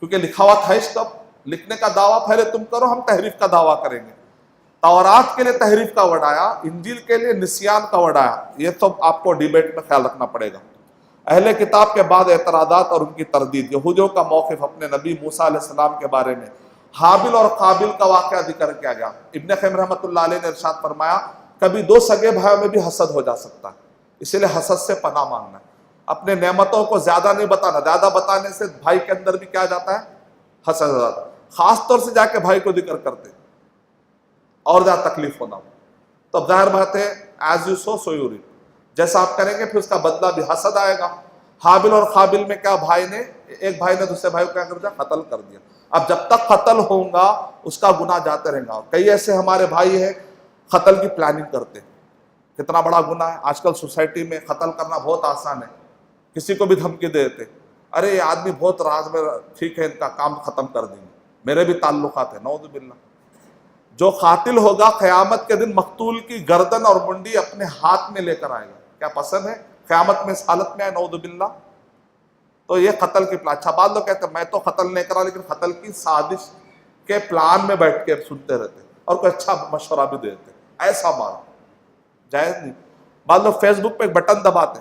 B: کیونکہ لکھا ہوا تھا اس کب، لکھنے کا دعویٰ پہلے تم کرو، ہم تحریف کا دعویٰ کریں گے۔ تورات کے لیے تحریف کا ورڈ آیا، انجیل کے لیے نسیان کا ورڈ آیا، یہ سب آپ کو ڈیبیٹ میں خیال رکھنا پڑے گا۔ اہل کتاب کے بعد اعتراضات اور ان کی تردید، یہودیوں کا موقف اپنے نبی موسیٰ علیہ السلام کے بارے میں، حابل اور قابل کا واقعہ ذکر کیا گیا۔ ابن قیم رحمۃ اللہ علیہ نے ارشاد فرمایا کبھی دو سگے بھائیوں میں بھی حسد ہو جا سکتا ہے، اسی لیے حسد سے پناہ مانگنا ہے، اپنے نعمتوں کو زیادہ نہیں بتانا، زیادہ بتانے سے بھائی کے اندر بھی کیا جاتا ہے، حسد ہو جاتا ہے، خاص طور سے جا کے بھائی کو ذکر کرتے اور زیادہ تکلیف ہونا ہو، تو اب ظاہر بات ہے as you sow so you reap, جیسا آپ کریں گے پھر اس کا بدلہ بھی حسد آئے گا۔ حابل اور قابل میں کیا، ایک بھائی نے دوسرے بھائی کو کیا کر دیا، قتل کر دیا۔ اب جب تک قتل ہوں گا اس کا گناہ جاتے رہے گا۔ کئی ایسے ہمارے بھائی ہیں قتل کی پلاننگ کرتے، کتنا بڑا گناہ ہے۔ آج کل سوسائٹی میں قتل کرنا بہت آسان ہے، کسی کو بھی دھمکی دے دیتے، ارے یہ آدمی بہت راز میں، ٹھیک ہے ان کا کام ختم کر دیں گے، میرے بھی تعلقات ہیں، نعوذ باللہ۔ جو قاتل ہوگا قیامت کے دن مقتول کی گردن اور منڈی اپنے ہاتھ میں لے کر آئے گا، کیا پسند ہے قیامت میں اس حالت میں آئے، نعوذ باللہ۔ تو یہ قتل کی پلان، اچھا بعض لوگ کہتے ہیں میں تو قتل نہیں کرا، لیکن قتل کی سازش کے پلان میں بیٹھ کے سنتے رہتے اور کوئی اچھا مشورہ بھی دیتے، ایسا مارا جائز نہیں۔ بعض لوگ فیس بک پہ ایک بٹن دباتے،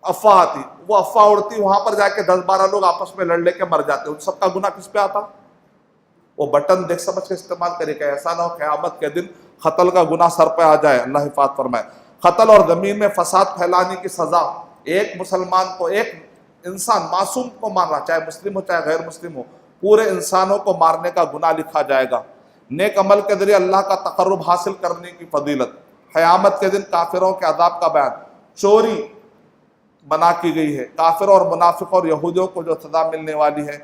B: افواہ آتی، وہ افواہ اڑتی، وہاں پر جا کے 10-12 لوگ آپس میں لڑ لے کے مر جاتے، ان سب کا گناہ کس پہ آتا؟ وہ بٹن دیکھ سمجھ کے استعمال کرے کہ ایسا نہ ہو قیامت کے دن قتل کا گناہ سر پہ آ جائے، اللہ حفاظت فرمائے۔ قتل اور زمین میں فساد پھیلانے کی سزا، ایک مسلمان کو، ایک انسان معصوم کو مارنا، چاہے مسلم ہو چاہے غیر مسلم ہو، پورے انسانوں کو مارنے کا گناہ لکھا جائے گا۔ نیک عمل کے ذریعے اللہ کا تقرب حاصل کرنے کی فضیلت، قیامت کے دن کافروں کے عذاب کا بیان، چوری منع کی گئی ہے، کافروں اور منافقوں اور یہودیوں کو جو سزا ملنے والی ہے،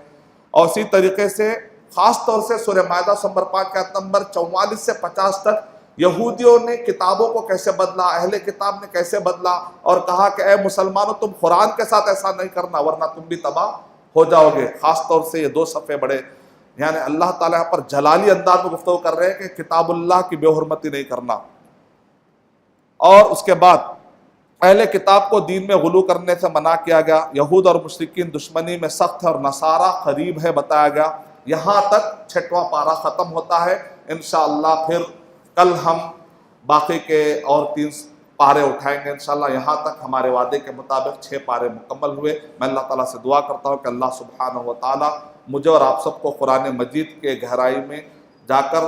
B: اور اسی طریقے سے خاص طور سے سورہ مائدہ نمبر 5 کے آیت نمبر 44 سے 50 تک یہودیوں نے کتابوں کو کیسے بدلا، اہل کتاب نے کیسے بدلا، اور کہا کہ اے مسلمانوں تم قرآن کے ساتھ ایسا نہیں کرنا ورنہ تم بھی تباہ ہو جاؤ گے۔ خاص طور سے یہ 2 صفحے بڑے، یعنی اللہ تعالیٰ یہاں پر جلالی انداز میں گفتگو کر رہے ہیں کہ کتاب اللہ کی بے حرمتی نہیں کرنا۔ اور اس کے بعد اہل کتاب کو دین میں غلو کرنے سے منع کیا گیا، یہود اور مشرکین دشمنی میں سخت ہے اور نصارہ قریب ہے بتایا گیا۔ یہاں تک 6واں پارہ ختم ہوتا ہے، انشاءاللہ پھر کل ہم باقی کے اور 3 پارے اٹھائیں گے انشاءاللہ۔ یہاں تک ہمارے وعدے کے مطابق 6 پارے مکمل ہوئے۔ میں اللہ تعالیٰ سے دعا کرتا ہوں کہ اللہ سبحانہ و تعالیٰ مجھے اور آپ سب کو قرآن مجید کے گہرائی میں جا کر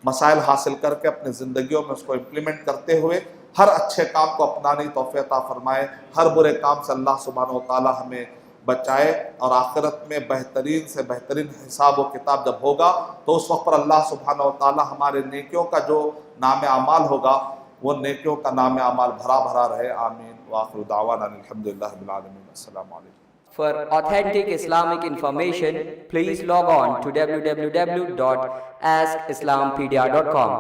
B: مسائل حاصل کر کے اپنی زندگیوں میں اس کو امپلیمنٹ کرتے ہوئے ہر اچھے کام کو اپنانے کی توفیق عطا فرمائے، ہر برے کام سے اللہ سبحانہ و تعالیٰ ہمیں بچائے، اور آخرت میں بہترین سے بہترین حساب و کتاب جب ہوگا تو اس وقت پر اللہ سبحانہ و تعالیٰ ہمارے نیکیوں کا جو نام اعمال ہوگا وہ نیکیوں کا نام اعمال بھرا بھرا رہے، آمین۔ وآخر دعوانا الحمدللہ رب العالمین، السلام علیکم۔
C: For authentic Islamic information, please log on to www.askislampedia.com.